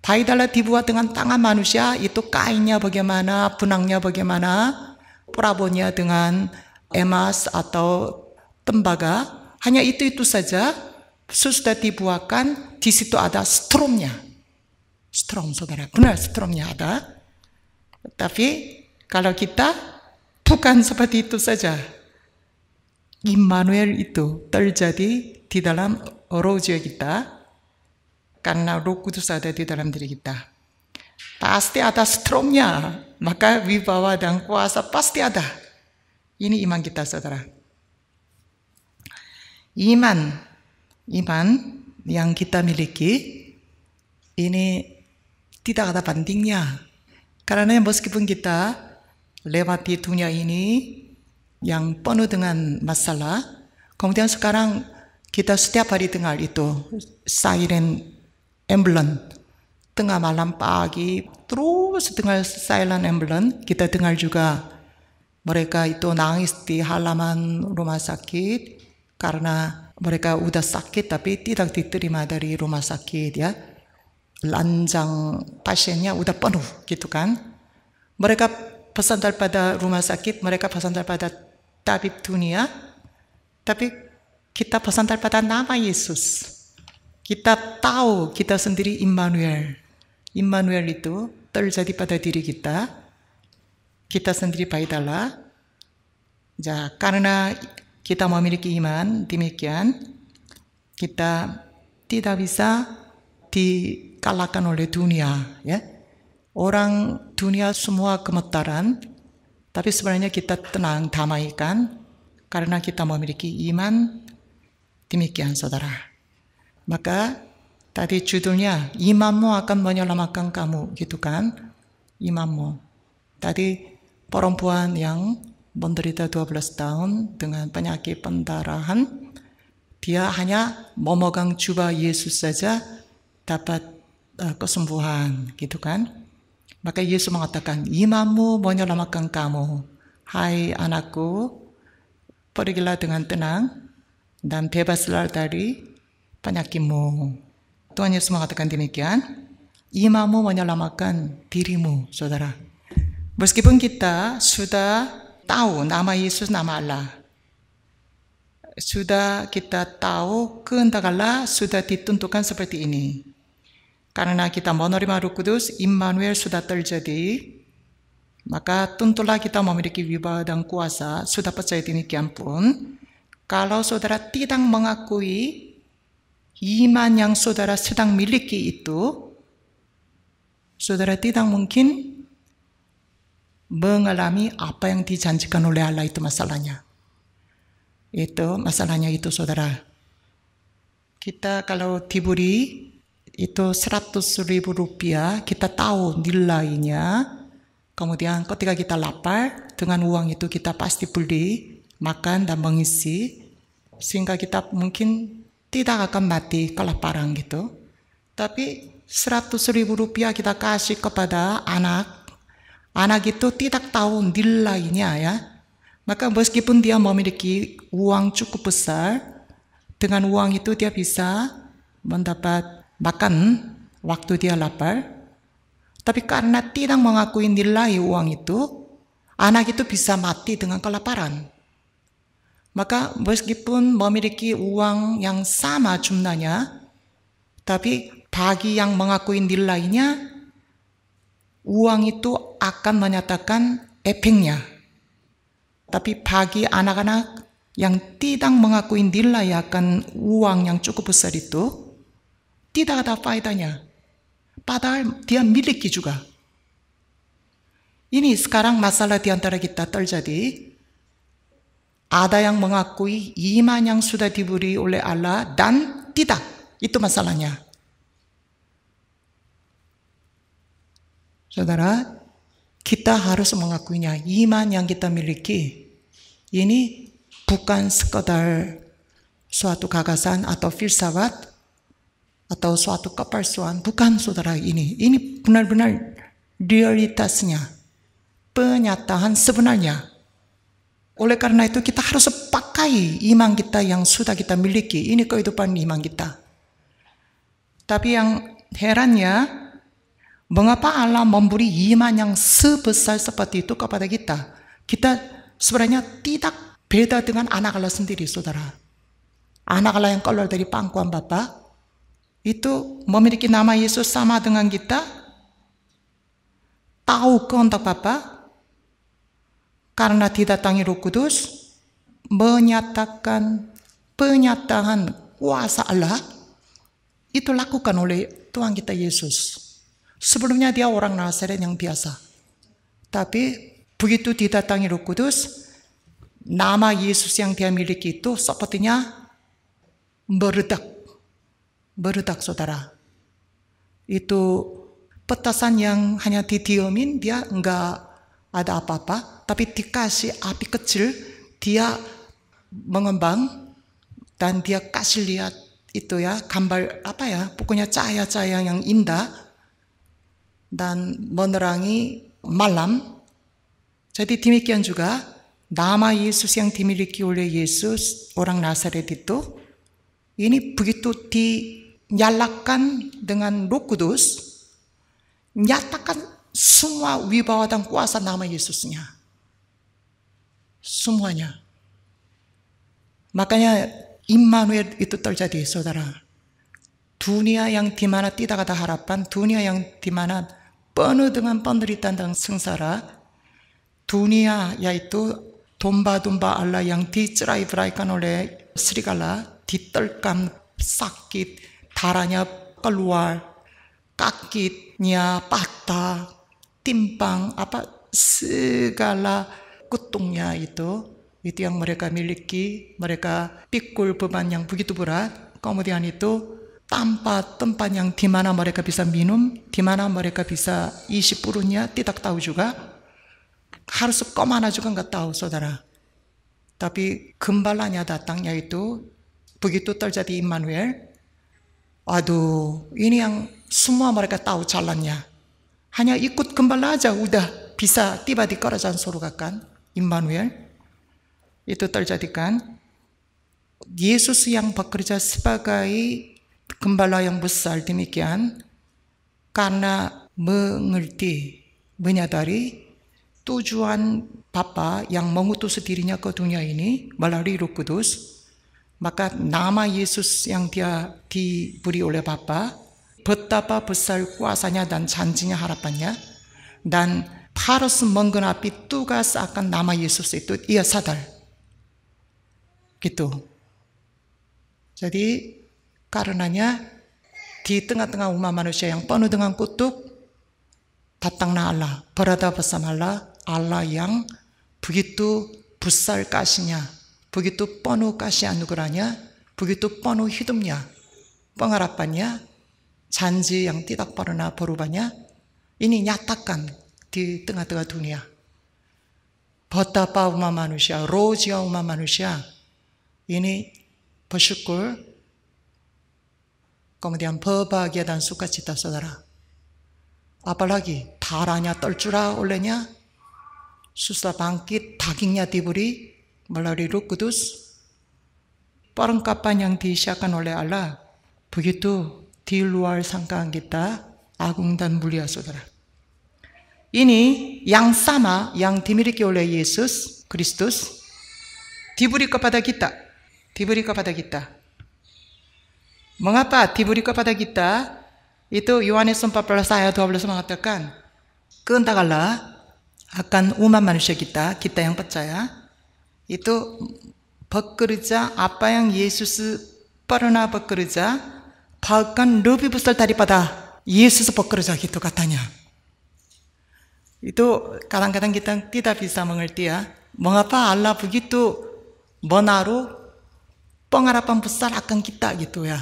Bait Allah dibuat dengan tangan manusia, itu kainnya bagaimana, benangnya bagaimana, perabonya dengan emas atau tembaga, hanya itu saja. Sudah dibuatkan, di situ ada stromnya. Strom, saudara, benar stromnya ada. Tapi kalau kita bukan seperti itu saja. Immanuel itu terjadi di dalam roh jiwa kita, karena Roh Kudus ada di dalam diri kita. Pasti ada stromnya, maka wibawa dan kuasa pasti ada. Ini iman kita, saudara. Iman yang kita miliki ini tidak ada bandingnya. Karena meskipun kita lewati dunia ini yang penuh dengan masalah, kemudian sekarang kita setiap hari dengar itu siren ambulans, tengah malam pagi terus dengar siren ambulans, kita dengar juga Mereka itu nangis di halaman rumah sakit karena mereka udah sakit tapi tidak diterima dari rumah sakit ya. Ranjang pasiennya udah penuh gitu kan. Mereka pesan daripada rumah sakit, mereka pesan daripada tabib dunia, tapi kita pesan daripada nama Yesus. Kita tahu kita sendiri Immanuel. Immanuel itu terjadi pada diri kita. Kita sendiri baik Allah. Ya, karena kita memiliki iman demikian, kita tidak bisa dikalahkan oleh dunia. Ya, orang dunia semua gemetaran, tapi sebenarnya kita tenang, damaikan, karena kita memiliki iman demikian, saudara. Maka tadi judulnya imanmu akan menyelamatkan kamu, gitu kan? Imanmu. Tadi perempuan yang menderita 12 tahun dengan penyakit pendarahan, dia hanya memegang jubah Yesus saja dapat kesembuhan, gitu kan? Maka Yesus mengatakan, imanmu menyelamatkan kamu. Hai anakku, pergilah dengan tenang dan bebaslah dari penyakitmu. Tuhan Yesus mengatakan demikian, imanmu menyelamatkan dirimu, saudara. Meskipun kita sudah tahu nama Yesus, nama Allah, sudah kita tahu kehendak Allah sudah ditentukan seperti ini. Karena kita menerima Roh Kudus, Immanuel sudah terjadi, maka tentulah kita memiliki wibawa dan kuasa. Sudah percaya demikian pun, kalau saudara tidak mengakui iman yang saudara sedang miliki itu, saudara tidak mungkin mengalami apa yang dijanjikan oleh Allah. Itu masalahnya. Itu masalahnya itu, saudara. Kita kalau diberi itu 100.000 rupiah, kita tahu nilainya. Kemudian ketika kita lapar, dengan uang itu kita pasti beli, makan dan mengisi, sehingga kita mungkin tidak akan mati kelaparan gitu. Tapi 100.000 rupiah kita kasih kepada anak. Anak itu tidak tahu nilainya ya. Maka meskipun dia memiliki uang cukup besar, dengan uang itu dia bisa mendapat makan waktu dia lapar. Tapi karena tidak mengakui nilai uang itu, anak itu bisa mati dengan kelaparan. Maka meskipun memiliki uang yang sama jumlahnya, tapi bagi yang mengakui nilainya, uang itu akan menyatakan efeknya. Tapi bagi anak-anak yang tidak mengakui nilai akan uang yang cukup besar itu, tidak ada faedahnya. Padahal dia miliki juga. Ini sekarang masalah di antara kita terjadi. Ada yang mengakui iman yang sudah diberi oleh Allah dan tidak. Itu masalahnya. Saudara, kita harus mengakuinya. Iman yang kita miliki ini bukan sekedar suatu gagasan atau filsafat atau suatu kepalsuan. Bukan, saudara, ini. Ini benar-benar realitasnya. Penyataan sebenarnya. Oleh karena itu kita harus pakai iman kita yang sudah kita miliki. Ini kehidupan iman kita. Tapi yang herannya, mengapa Allah memberi iman yang sebesar seperti itu kepada kita? Kita sebenarnya tidak beda dengan anak Allah sendiri, saudara. Anak Allah yang keluar dari pangkuan Bapa itu memiliki nama Yesus sama dengan kita. Tahu kehendak Bapa, karena didatangi Roh Kudus, menyatakan penyataan kuasa Allah itu lakukan oleh Tuhan kita Yesus. Sebelumnya dia orang Nazaret yang biasa. Tapi begitu didatangi Roh Kudus, nama Yesus yang dia miliki itu sepertinya meredak. Meredak, saudara. Itu petasan yang hanya didiemin, dia enggak ada apa-apa. Tapi dikasih api kecil, dia mengembang. Dan dia kasih lihat itu ya, gambar apa ya, pokoknya cahaya-cahaya yang indah. Dan menerangi malam. Jadi demikian juga nama Yesus yang dimiliki oleh Yesus orang Nazaret itu ini begitu dinyalakan dengan Roh Kudus, nyatakan semua wibawa dan kuasa nama Yesusnya. Semuanya. Makanya Immanuel itu terjadi, saudara. Dunia yang dimana tidak ada harapan, dunia yang dimana penuh dengan penderitaan dan sengsara, dunia yaitu domba-domba Allah yang dicerai-beraikan oleh serigala, diterkam, sakit, darahnya keluar, kakinya patah, timpang, segala kutuknya itu yang mereka miliki, mereka pikul beban yang begitu berat. Kemudian itu tanpa tempat yang dimana mereka bisa minum, dimana mereka bisa isi perutnya, tidak tahu juga. Harus kemana juga nggak tahu, saudara. Tapi gembalanya datang, yaitu begitu terjadi Immanuel. Aduh, ini yang semua mereka tahu jalannya. Hanya ikut gembala aja udah bisa tiba di kerajaan surga kan, Immanuel. Itu terjadikan. Yesus yang bekerja sebagai gembala yang besar demikian karena mengerti, menyadari tujuan Bapa yang mengutus dirinya ke dunia ini melalui Roh Kudus, maka nama Yesus yang dia diberi oleh Bapa betapa besar kuasanya dan janjinya, harapannya, dan harus menggenapi tugas akan nama Yesus itu ia sadar. Gitu. Jadi karenanya di tengah-tengah umat manusia yang penuh dengan kutuk, datanglah Allah, berada bersama Allah, Allah yang begitu besar kasihnya, begitu penuh kasih anugerahnya, begitu penuh hidupnya, pengharapannya, janji yang tidak pernah berubahnya, ini nyatakan di tengah-tengah dunia. Betapa umat manusia, rohnya umat manusia, ini bersyukur, kemudian berbahagia dan sukacita, saudara. Apalagi darahnya tercurah olehnya, susah bangkit, dagingnya diberi melalui Roh Kudus, perlengkapan yang disiapkan oleh Allah begitu di luar sangkaan kita, agung dan mulia, saudara. Ini yang sama yang dimiliki oleh Yesus Kristus diberi kepada kita. Diberi kepada kita. Mengapa diberi kepada kita? Itu Yohanes 14 ayat 12 mengatakan, kehendak Allah akan umat manusia kita yang percaya, itu bekerja apa yang Yesus pernah bekerja, bahkan lebih besar daripada Yesus bekerja, gitu katanya. Itu kadang-kadang kita tidak bisa mengerti ya. Mengapa Allah begitu menaruh pengharapan besar akan kita gitu ya.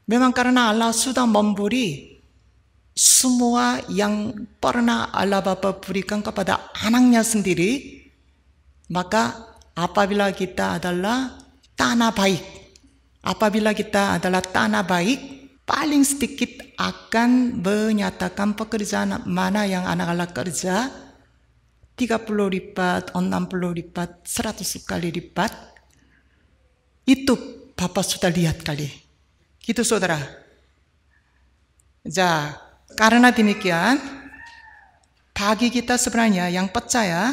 Memang karena Allah sudah memberi semua yang pernah Allah Bapa berikan kepada anaknya sendiri. Maka apabila kita adalah tanah baik, apabila kita adalah tanah baik, paling sedikit akan menyatakan pekerjaan mana yang anak Allah kerja 30 lipat, 60 lipat, 100 kali lipat. Itu Bapak sudah lihat kali. Gitu, saudara. Ja, karena demikian, bagi kita sebenarnya yang percaya,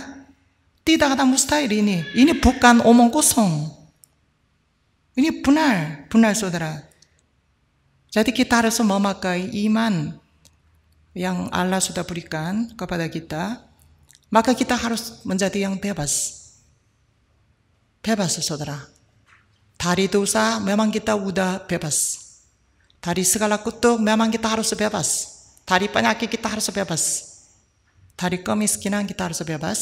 tidak ada mustahil ini. Ini bukan omong kosong. Ini benar saudara. Jadi kita harus memakai iman yang Allah sudah berikan kepada kita. Maka kita harus menjadi yang bebas. Bebas, saudara. Dari dosa memang kita udah bebas. Dari segala kutuk memang kita harus bebas. Dari penyakit kita harus bebas. Dari kemiskinan kita harus bebas.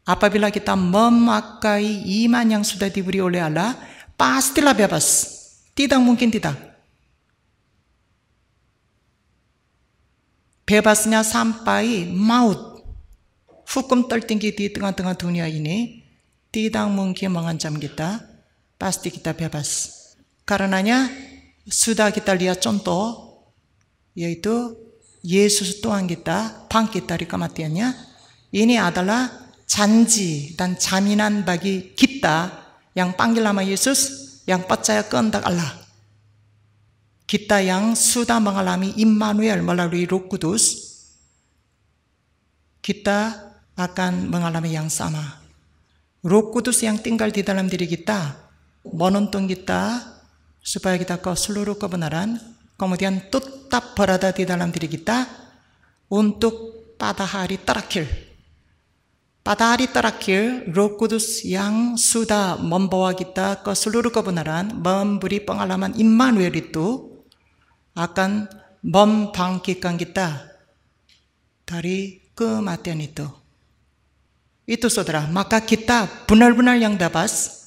Apabila kita memakai iman yang sudah diberi oleh Allah, pastilah bebas. Tidak mungkin tidak. Bebasnya sampai maut. Hukum tertinggi di tengah-tengah dunia ini tidak mungkin mengancam kita. Pasti kita bebas. Karenanya sudah kita lihat contoh, yaitu Yesus Tuhan kita bangkit dari kematiannya. Ini adalah janji dan jaminan bagi kita yang panggil nama Yesus, yang percaya kehendak Allah. Kita yang sudah mengalami Immanuel melalui Roh Kudus, kita akan mengalami yang sama. Roh Kudus yang tinggal di dalam diri kita menuntun kita supaya kita ke seluruh kebenaran, kemudian tetap berada di dalam diri kita untuk pada hari terakhir. Pada hari terakhir, Roh Kudus yang sudah membawa kita ke seluruh kebenaran, memberi pengalaman Immanuel itu akan membangkitkan kita dari kematian itu. Itu saudara, maka kita benar-benar yang bebas.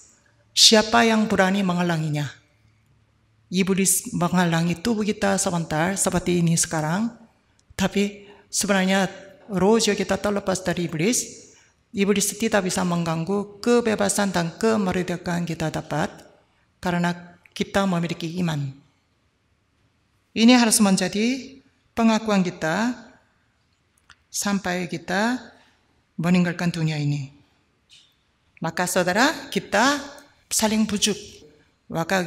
Siapa yang berani menghalanginya? Iblis menghalangi tubuh kita sebentar seperti ini sekarang, tapi sebenarnya roh kita terlepas dari iblis. Iblis tidak bisa mengganggu kebebasan dan kemerdekaan kita dapat karena kita memiliki iman. Ini harus menjadi pengakuan kita sampai kita meninggalkan dunia ini. Maka saudara, kita saling bujuk. Maka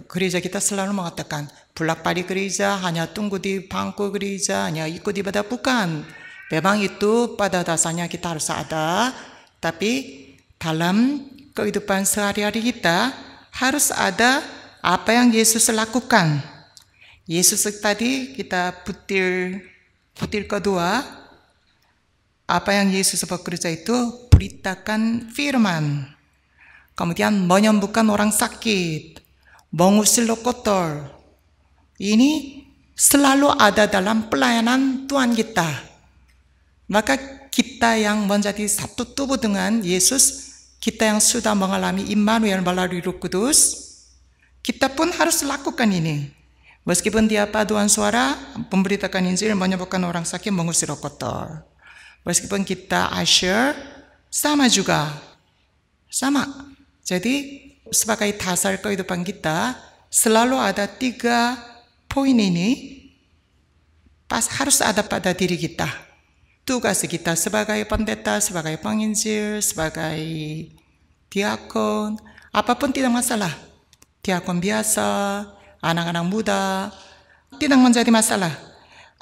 gereja kita selalu mengatakan, bolak-balik gereja, hanya tunggu di bangku gereja, hanya ikut ibadah. Bukan. Memang itu pada dasarnya kita harus ada, tapi dalam kehidupan sehari-hari kita harus ada apa yang Yesus lakukan. Yesus tadi kita butir kedua, apa yang Yesus bekerja itu beritakan firman, kemudian menyembuhkan orang sakit, mengusir roh kotor. Ini selalu ada dalam pelayanan Tuhan kita. Maka kita yang menjadi satu tubuh dengan Yesus, kita yang sudah mengalami Immanuel melalui Roh Kudus, kita pun harus lakukan ini. Meskipun dia paduan suara, memberitakan Injil, menyembuhkan orang sakit, mengusir roh kotor. Meskipun kita usher, sama juga. Sama. Jadi, sebagai dasar kehidupan kita, selalu ada 3 poin ini, harus ada pada diri kita. Tugas kita sebagai pendeta, sebagai penginjil, sebagai diakon, apapun tidak masalah. Diakon biasa, anak-anak muda, tidak menjadi masalah.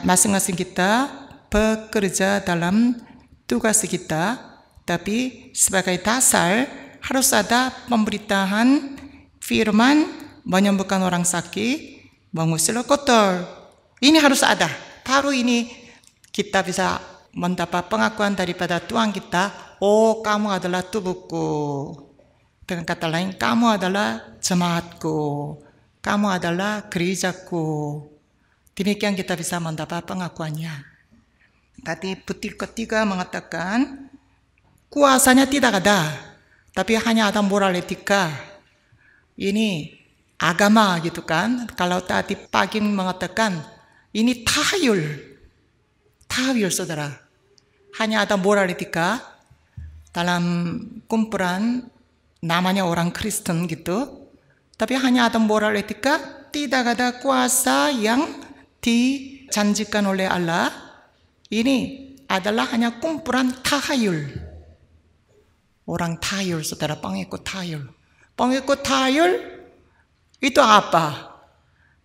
Masing-masing kita bekerja dalam tugas kita, tapi sebagai dasar harus ada pemberitaan firman, menyembuhkan orang sakit, mengusir roh kotor. Ini harus ada. Baru ini kita bisa mendapat pengakuan daripada Tuhan kita, oh kamu adalah tubuhku. Dengan kata lain, kamu adalah jemaatku. Kamu adalah gerejaku. Demikian kita bisa mendapat pengakuannya. Tadi butir ketiga mengatakan, kuasanya tidak ada, tapi hanya ada moral etika. Ini agama gitu kan. Kalau tadi pagi mengatakan, ini tahayul saudara. Hanya ada moral etika dalam kumpulan namanya orang Kristen gitu. Tapi hanya ada moral etika, tidak ada kuasa yang dijanjikan oleh Allah. Ini adalah hanya kumpulan tahayul. Orang tahayul, saudara, pengikut tahayul. Pengikut tahayul itu apa?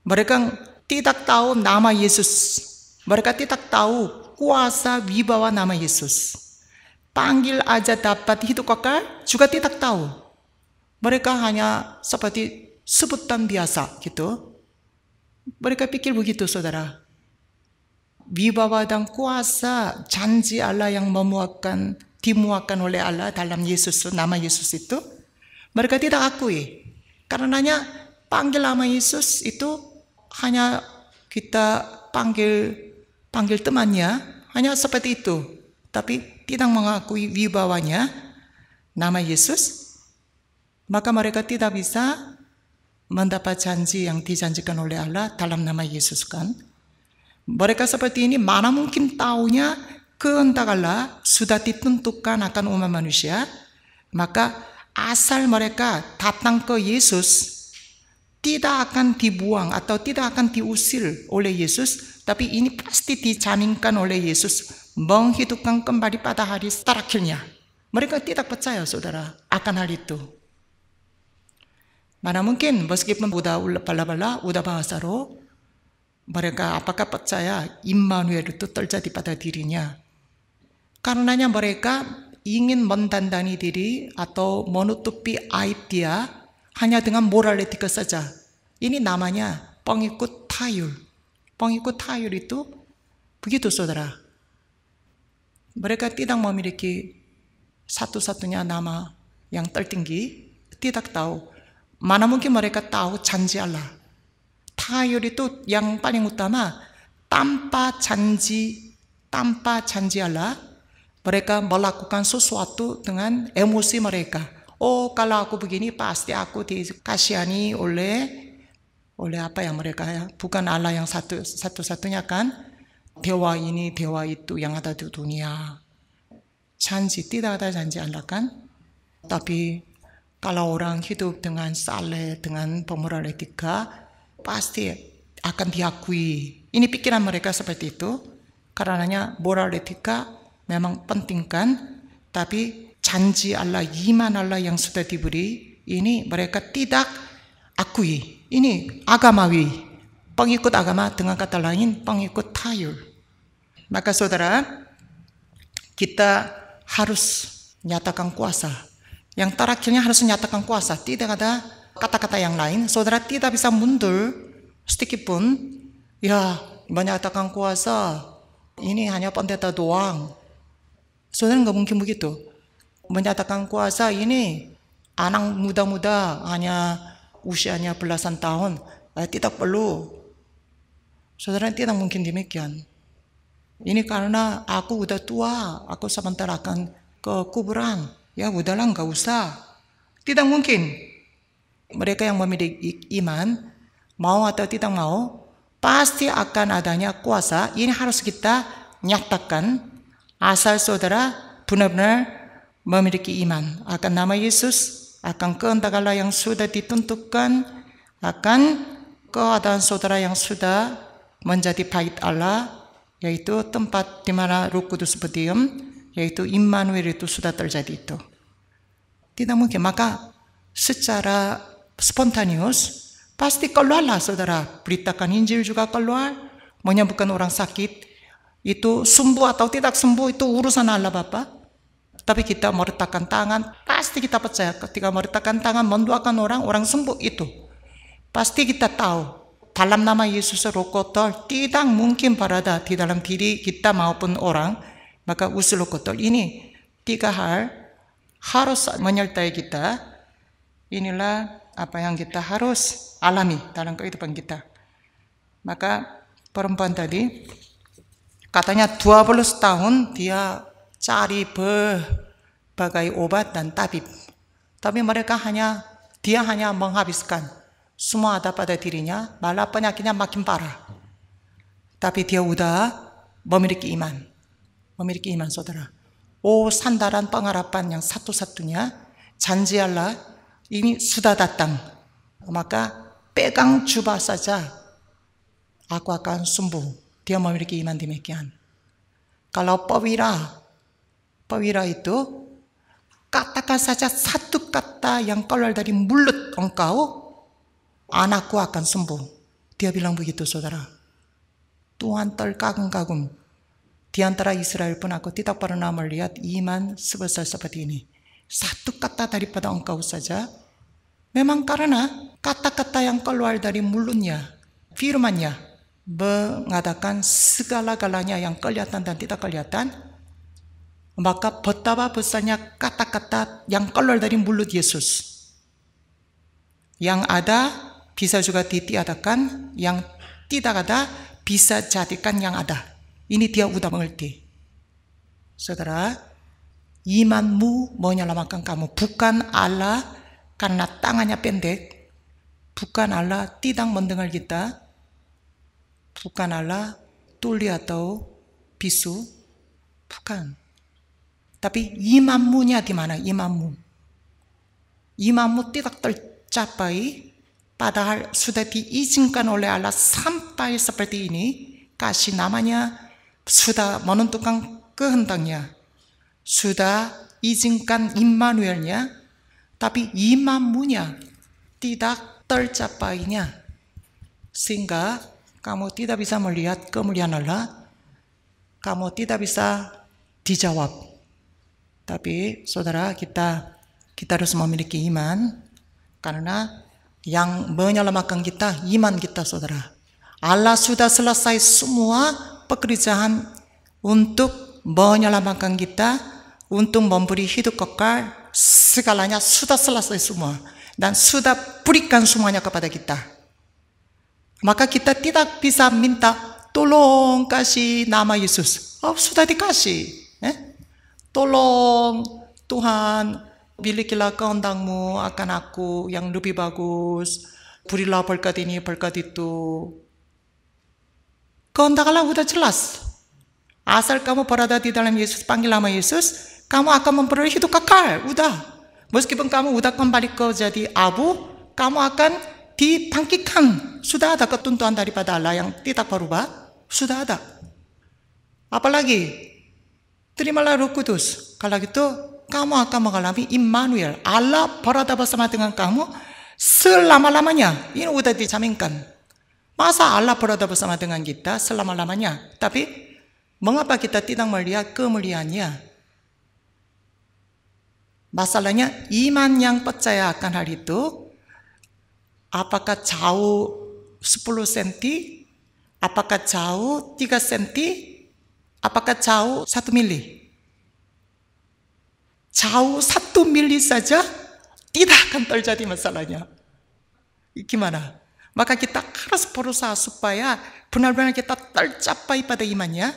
Mereka tidak tahu nama Yesus. Mereka tidak tahu kuasa wibawa nama Yesus. Panggil aja dapat hidup kekal, juga tidak tahu. Mereka hanya seperti sebutan biasa gitu. Mereka pikir begitu saudara. Wibawa dan kuasa janji Allah yang dimuatkan oleh Allah dalam Yesus, nama Yesus itu, mereka tidak akui. Karenanya panggil nama Yesus itu hanya kita panggil temannya, hanya seperti itu. Tapi tidak mengakui wibawanya, nama Yesus, maka mereka tidak bisa mendapat janji yang dijanjikan oleh Allah dalam nama Yesus kan. Mereka seperti ini mana mungkin tahunya kehendak Allah sudah ditentukan akan umat manusia. Maka asal mereka datang ke Yesus, tidak akan dibuang atau tidak akan diusir oleh Yesus, tapi ini pasti dijaminkan oleh Yesus menghidupkan kembali pada hari terakhirnya. Mereka tidak percaya, saudara, akan hal itu. Mana mungkin meskipun udah bala-bala, udah bahasaro, mereka apakah percaya Immanuel itu terjadi pada dirinya? Karenanya mereka ingin mendandani diri atau menutupi aib dia hanya dengan moral etika saja. Ini namanya pengikut tayul. Pengikut tayul itu begitu, saudara. Mereka tidak memiliki satu-satunya nama yang tertinggi, tidak tahu. Mana mungkin mereka tahu janji Allah. Tayul itu yang paling utama, tanpa janji Allah, mereka melakukan sesuatu dengan emosi mereka. Oh, kalau aku begini pasti aku dikasihani oleh apa yang mereka ya. Bukan Allah yang satu-satunya kan. Dewa ini, dewa itu yang ada di dunia. Janji, tidak ada janji Allah kan. Tapi kalau orang hidup dengan saleh, dengan pemoral etika, pasti akan diakui. Ini pikiran mereka seperti itu. Karenanya moral etika memang penting kan. Tapi janji Allah, iman Allah yang sudah diberi, ini mereka tidak akui. Ini agamawi. Pengikut agama, dengan kata lain pengikut tayul. Maka saudara, kita harus nyatakan kuasa. Yang terakhirnya harus menyatakan kuasa. Tidak ada kata-kata yang lain. Saudara tidak bisa mundur sedikit pun. Ya, menyatakan kuasa. Ini hanya pendeta doang. Saudara nggak mungkin begitu. Menyatakan kuasa ini anak muda-muda hanya usianya belasan tahun. Tidak perlu. Saudara tidak mungkin demikian. Ini karena aku udah tua. Aku sebentar akan ke kuburan. Ya udahlah, nggak usah. Tidak mungkin. Mereka yang memiliki iman, mau atau tidak mau, pasti akan adanya kuasa. Ini harus kita nyatakan asal saudara benar-benar memiliki iman akan nama Yesus, akan kehendak Allah yang sudah ditentukan, akan keadaan saudara yang sudah menjadi bait Allah, yaitu tempat di mana Roh Kudus berdiam, yaitu Immanuel itu sudah terjadi itu. Tidak mungkin. Maka secara spontanius pasti keluarlah saudara. Beritakan Injil juga keluar. Menyembuhkan orang sakit. Itu sembuh atau tidak sembuh itu urusan Allah Bapa. Tapi kita meletakkan tangan. Pasti kita percaya ketika meletakkan tangan mendoakan orang sembuh itu. Pasti kita tahu. Dalam nama Yesus Roh Kotor tidak mungkin berada di dalam diri kita maupun orang. Maka usul Roh Kotor ini 3 hal harus menyertai kita. Inilah apa yang kita harus alami dalam kehidupan kita. Maka perempuan tadi katanya 12 tahun dia cari berbagai obat dan tabib. Tapi dia hanya menghabiskan semua ada pada dirinya, malah penyakitnya makin parah. Tapi dia udah memiliki iman. Memiliki iman saudara. Oh, sandaran pengharapan yang satu-satunya janji Allah ini sudah datang. Maka pegang jubah saja, aku akan sembuh. Dia memiliki iman demikian. Kalau pewira itu katakan saja satu kata yang keluar dari mulut engkau, anakku akan sembuh. Dia bilang begitu saudara. Tuhan terkagum-kagum. Di antara Israel pun aku tidak pernah melihat iman sebesar seperti ini. Satu kata daripada engkau saja. Memang karena kata-kata yang keluar dari mulutnya, firman-Nya, mengatakan segala-galanya yang kelihatan dan tidak kelihatan. Maka betapa besarnya kata-kata yang keluar dari mulut Yesus. Yang ada bisa juga ditiadakan, yang tidak ada bisa jadikan yang ada. Ini dia udah mengerti. Saudara, imanmu menyelamatkan kamu. Bukan Allah karena tangannya pendek. Bukan Allah tidak mendengar kita. Bukan Allah tuli atau bisu. Bukan. Tapi imanmunya di mana? Imanmu tidak tercapai. Padahal sudah diizinkan oleh Allah sampai seperti ini. Kasih namanya sudah menentukan kehendaknya. Sudah izinkan Immanuelnya, tapi Imammunya tidak tercapainya. Sehingga kamu tidak bisa melihat kemuliaan Allah, kamu tidak bisa dijawab. Tapi saudara, kita harus memiliki iman, karena yang menyelamatkan kita, iman kita saudara. Allah sudah selesai semua pekerjaan untuk menyelamatkan kita, untuk memberi hidup kekal, segalanya sudah selesai semua. Dan sudah berikan semuanya kepada kita. Maka kita tidak bisa minta, tolong kasih nama Yesus. Sudah dikasih. Tolong Tuhan, milikilah kehendak-Mu akan aku yang lebih bagus. Berilah berkat ini, berkat itu. Kehendak Allah sudah jelas. Asal kamu berada di dalam Yesus, panggil nama Yesus, kamu akan memperoleh hidup kekal. Udah. Meskipun kamu udah kembali ke jadi abu, kamu akan dibangkitkan. Sudah ada ketentuan daripada Allah yang tidak berubah. Sudah ada. Apalagi, terimalah Roh Kudus. Kalau gitu, kamu akan mengalami Immanuel. Allah berada bersama dengan kamu selama-lamanya. Ini udah dijaminkan. Masa Allah berada bersama dengan kita selama-lamanya? Tapi, mengapa kita tidak melihat kemuliaannya? Masalahnya iman yang percaya akan hal itu, apakah jauh 10 cm, apakah jauh 3 cm, apakah jauh 1 mili. Jauh 1 mili saja tidak akan terjadi masalahnya. Gimana? Maka kita harus berusaha supaya benar-benar kita tercapai pada imannya,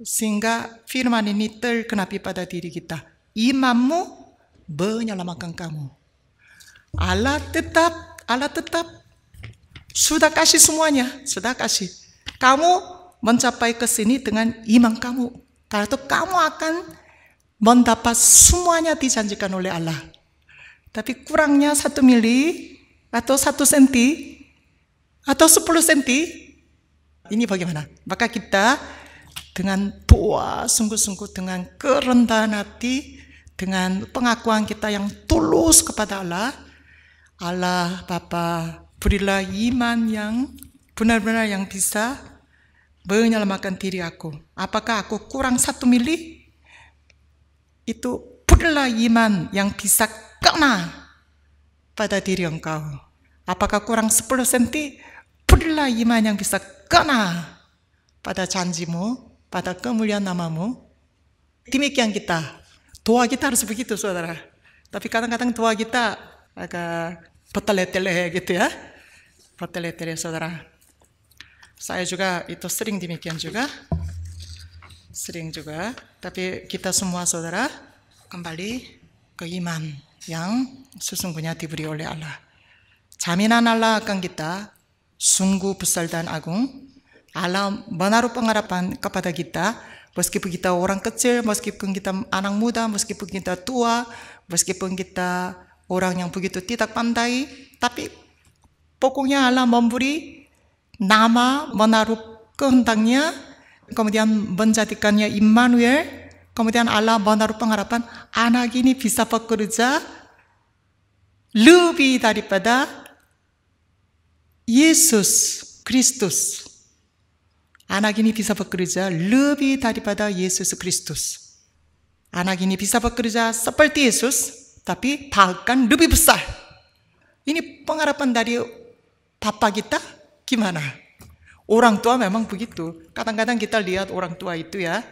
sehingga firman ini tergenapi pada diri kita. Imanmu menyelamatkan kamu. Allah tetap sudah kasih semuanya, sudah kasih. Kamu mencapai ke sini dengan iman kamu. Karena itu kamu akan mendapat semuanya dijanjikan oleh Allah. Tapi kurangnya 1 mili atau 1 senti atau 10 senti, ini bagaimana? Maka kita dengan doa sungguh-sungguh, dengan kerendahan hati, dengan pengakuan kita yang tulus kepada Allah, Allah Bapa, berilah iman yang benar-benar yang bisa menyelamatkan diri aku. Apakah aku kurang 1 mili? Itu berilah iman yang bisa kena pada diri engkau. Apakah kurang 10 senti? Berilah iman yang bisa kena pada janjimu, pada kemuliaan namamu. Demikian kita. Doa kita harus begitu, saudara. Tapi kadang-kadang doa kita agak bertele-tele gitu ya. Bertele-tele, saudara. Saya juga itu sering demikian juga. Sering juga. Tapi kita semua, saudara, kembali ke iman yang sesungguhnya diberi oleh Allah. Jaminan Allah akan kita sungguh besar dan agung. Allah menaruh pengharapan kepada kita. Meskipun kita orang kecil, meskipun kita anak muda, meskipun kita tua, meskipun kita orang yang begitu tidak pandai, tapi pokoknya Allah memberi nama, menaruh kehendaknya, kemudian menjadikannya Immanuel, kemudian Allah menaruh pengharapan, anak ini bisa bekerja lebih daripada Yesus Kristus. Anak ini bisa bekerja lebih daripada Yesus Kristus. Anak ini bisa bekerja seperti Yesus, tapi bahkan lebih besar. Ini pengharapan dari Bapa kita gimana? Orang tua memang begitu. Kadang-kadang kita lihat orang tua itu ya,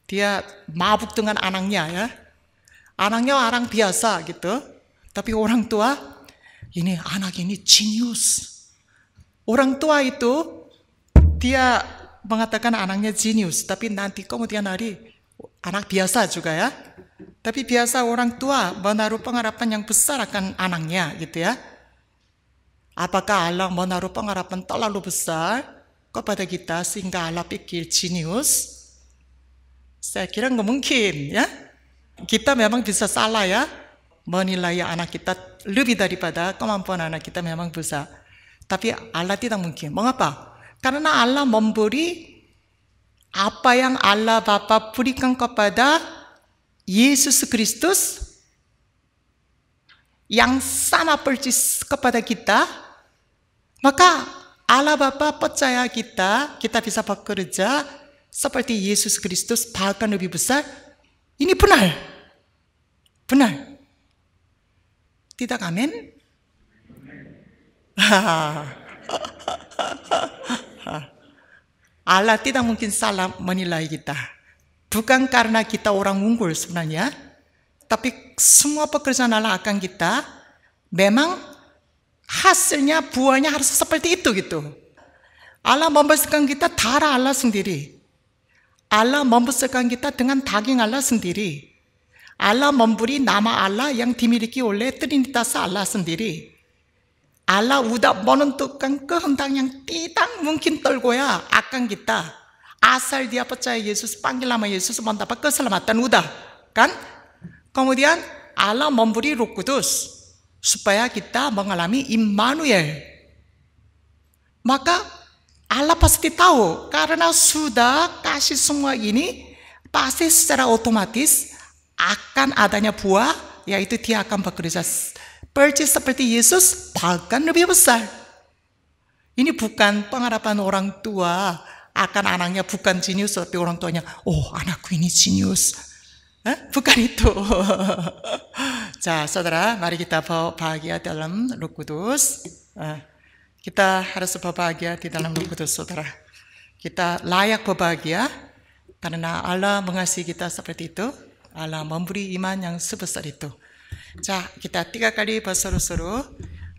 dia mabuk dengan anaknya ya. Anaknya orang biasa gitu. Tapi orang tua, ini anak ini jenius. Orang tua itu dia mengatakan anaknya jenius, tapi nanti kemudian hari anak biasa juga ya. Tapi biasa orang tua menaruh pengharapan yang besar akan anaknya gitu ya. Apakah Allah menaruh pengharapan terlalu besar kepada kita sehingga Allah pikir jenius? Saya kira nggak mungkin ya. Kita memang bisa salah ya, menilai anak kita lebih daripada kemampuan anak kita memang bisa. Tapi Allah tidak mungkin. Mengapa? Karena Allah memberi apa yang Allah Bapa berikan kepada Yesus Kristus yang sama persis kepada kita, maka Allah Bapa percaya kita bisa bekerja seperti Yesus Kristus, bahkan lebih besar. Ini benar. Benar. Tidak, amin? Allah tidak mungkin salah menilai kita. Bukan karena kita orang unggul sebenarnya, tapi semua pekerjaan Allah akan kita, memang hasilnya, buahnya harus seperti itu gitu. Allah membesarkan kita darah Allah sendiri. Allah membesarkan kita dengan daging Allah sendiri. Allah memberi nama Allah yang dimiliki oleh Trinitas Allah sendiri. Allah sudah menentukan kehendak yang tidak mungkin tergoyah akan kita. Asal dia percaya Yesus, panggil nama Yesus, mendapat keselamatan udah, kan? Kemudian Allah memberi Roh Kudus supaya kita mengalami Immanuel. Maka Allah pasti tahu, karena sudah kasih semua ini, pasti secara otomatis akan adanya buah, yaitu dia akan bekerja persis seperti Yesus, bahkan lebih besar. Ini bukan pengharapan orang tua akan anaknya bukan jenius, tapi orang tuanya, oh anakku ini jenius. Bukan itu. 자, saudara, mari kita bahagia dalam Roh Kudus. Kita harus berbahagia di dalam Roh Kudus, saudara. Kita layak berbahagia karena Allah mengasihi kita seperti itu. Allah memberi iman yang sebesar itu. 자, kita 3 kali berseru-seru.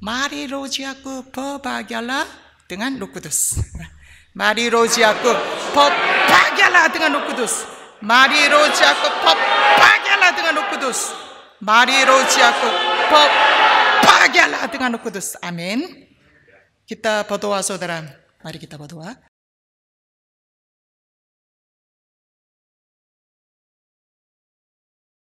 Mari rojiaku berbahagialah dengan Roh Kudus. Mari rojiaku berbahagialah dengan Roh Kudus. Mari rojiaku berbahagialah dengan Roh Kudus. Mari rojiaku berbahagialah dengan Roh Kudus. Amin. Kita berdoa, saudara. Mari kita berdoa.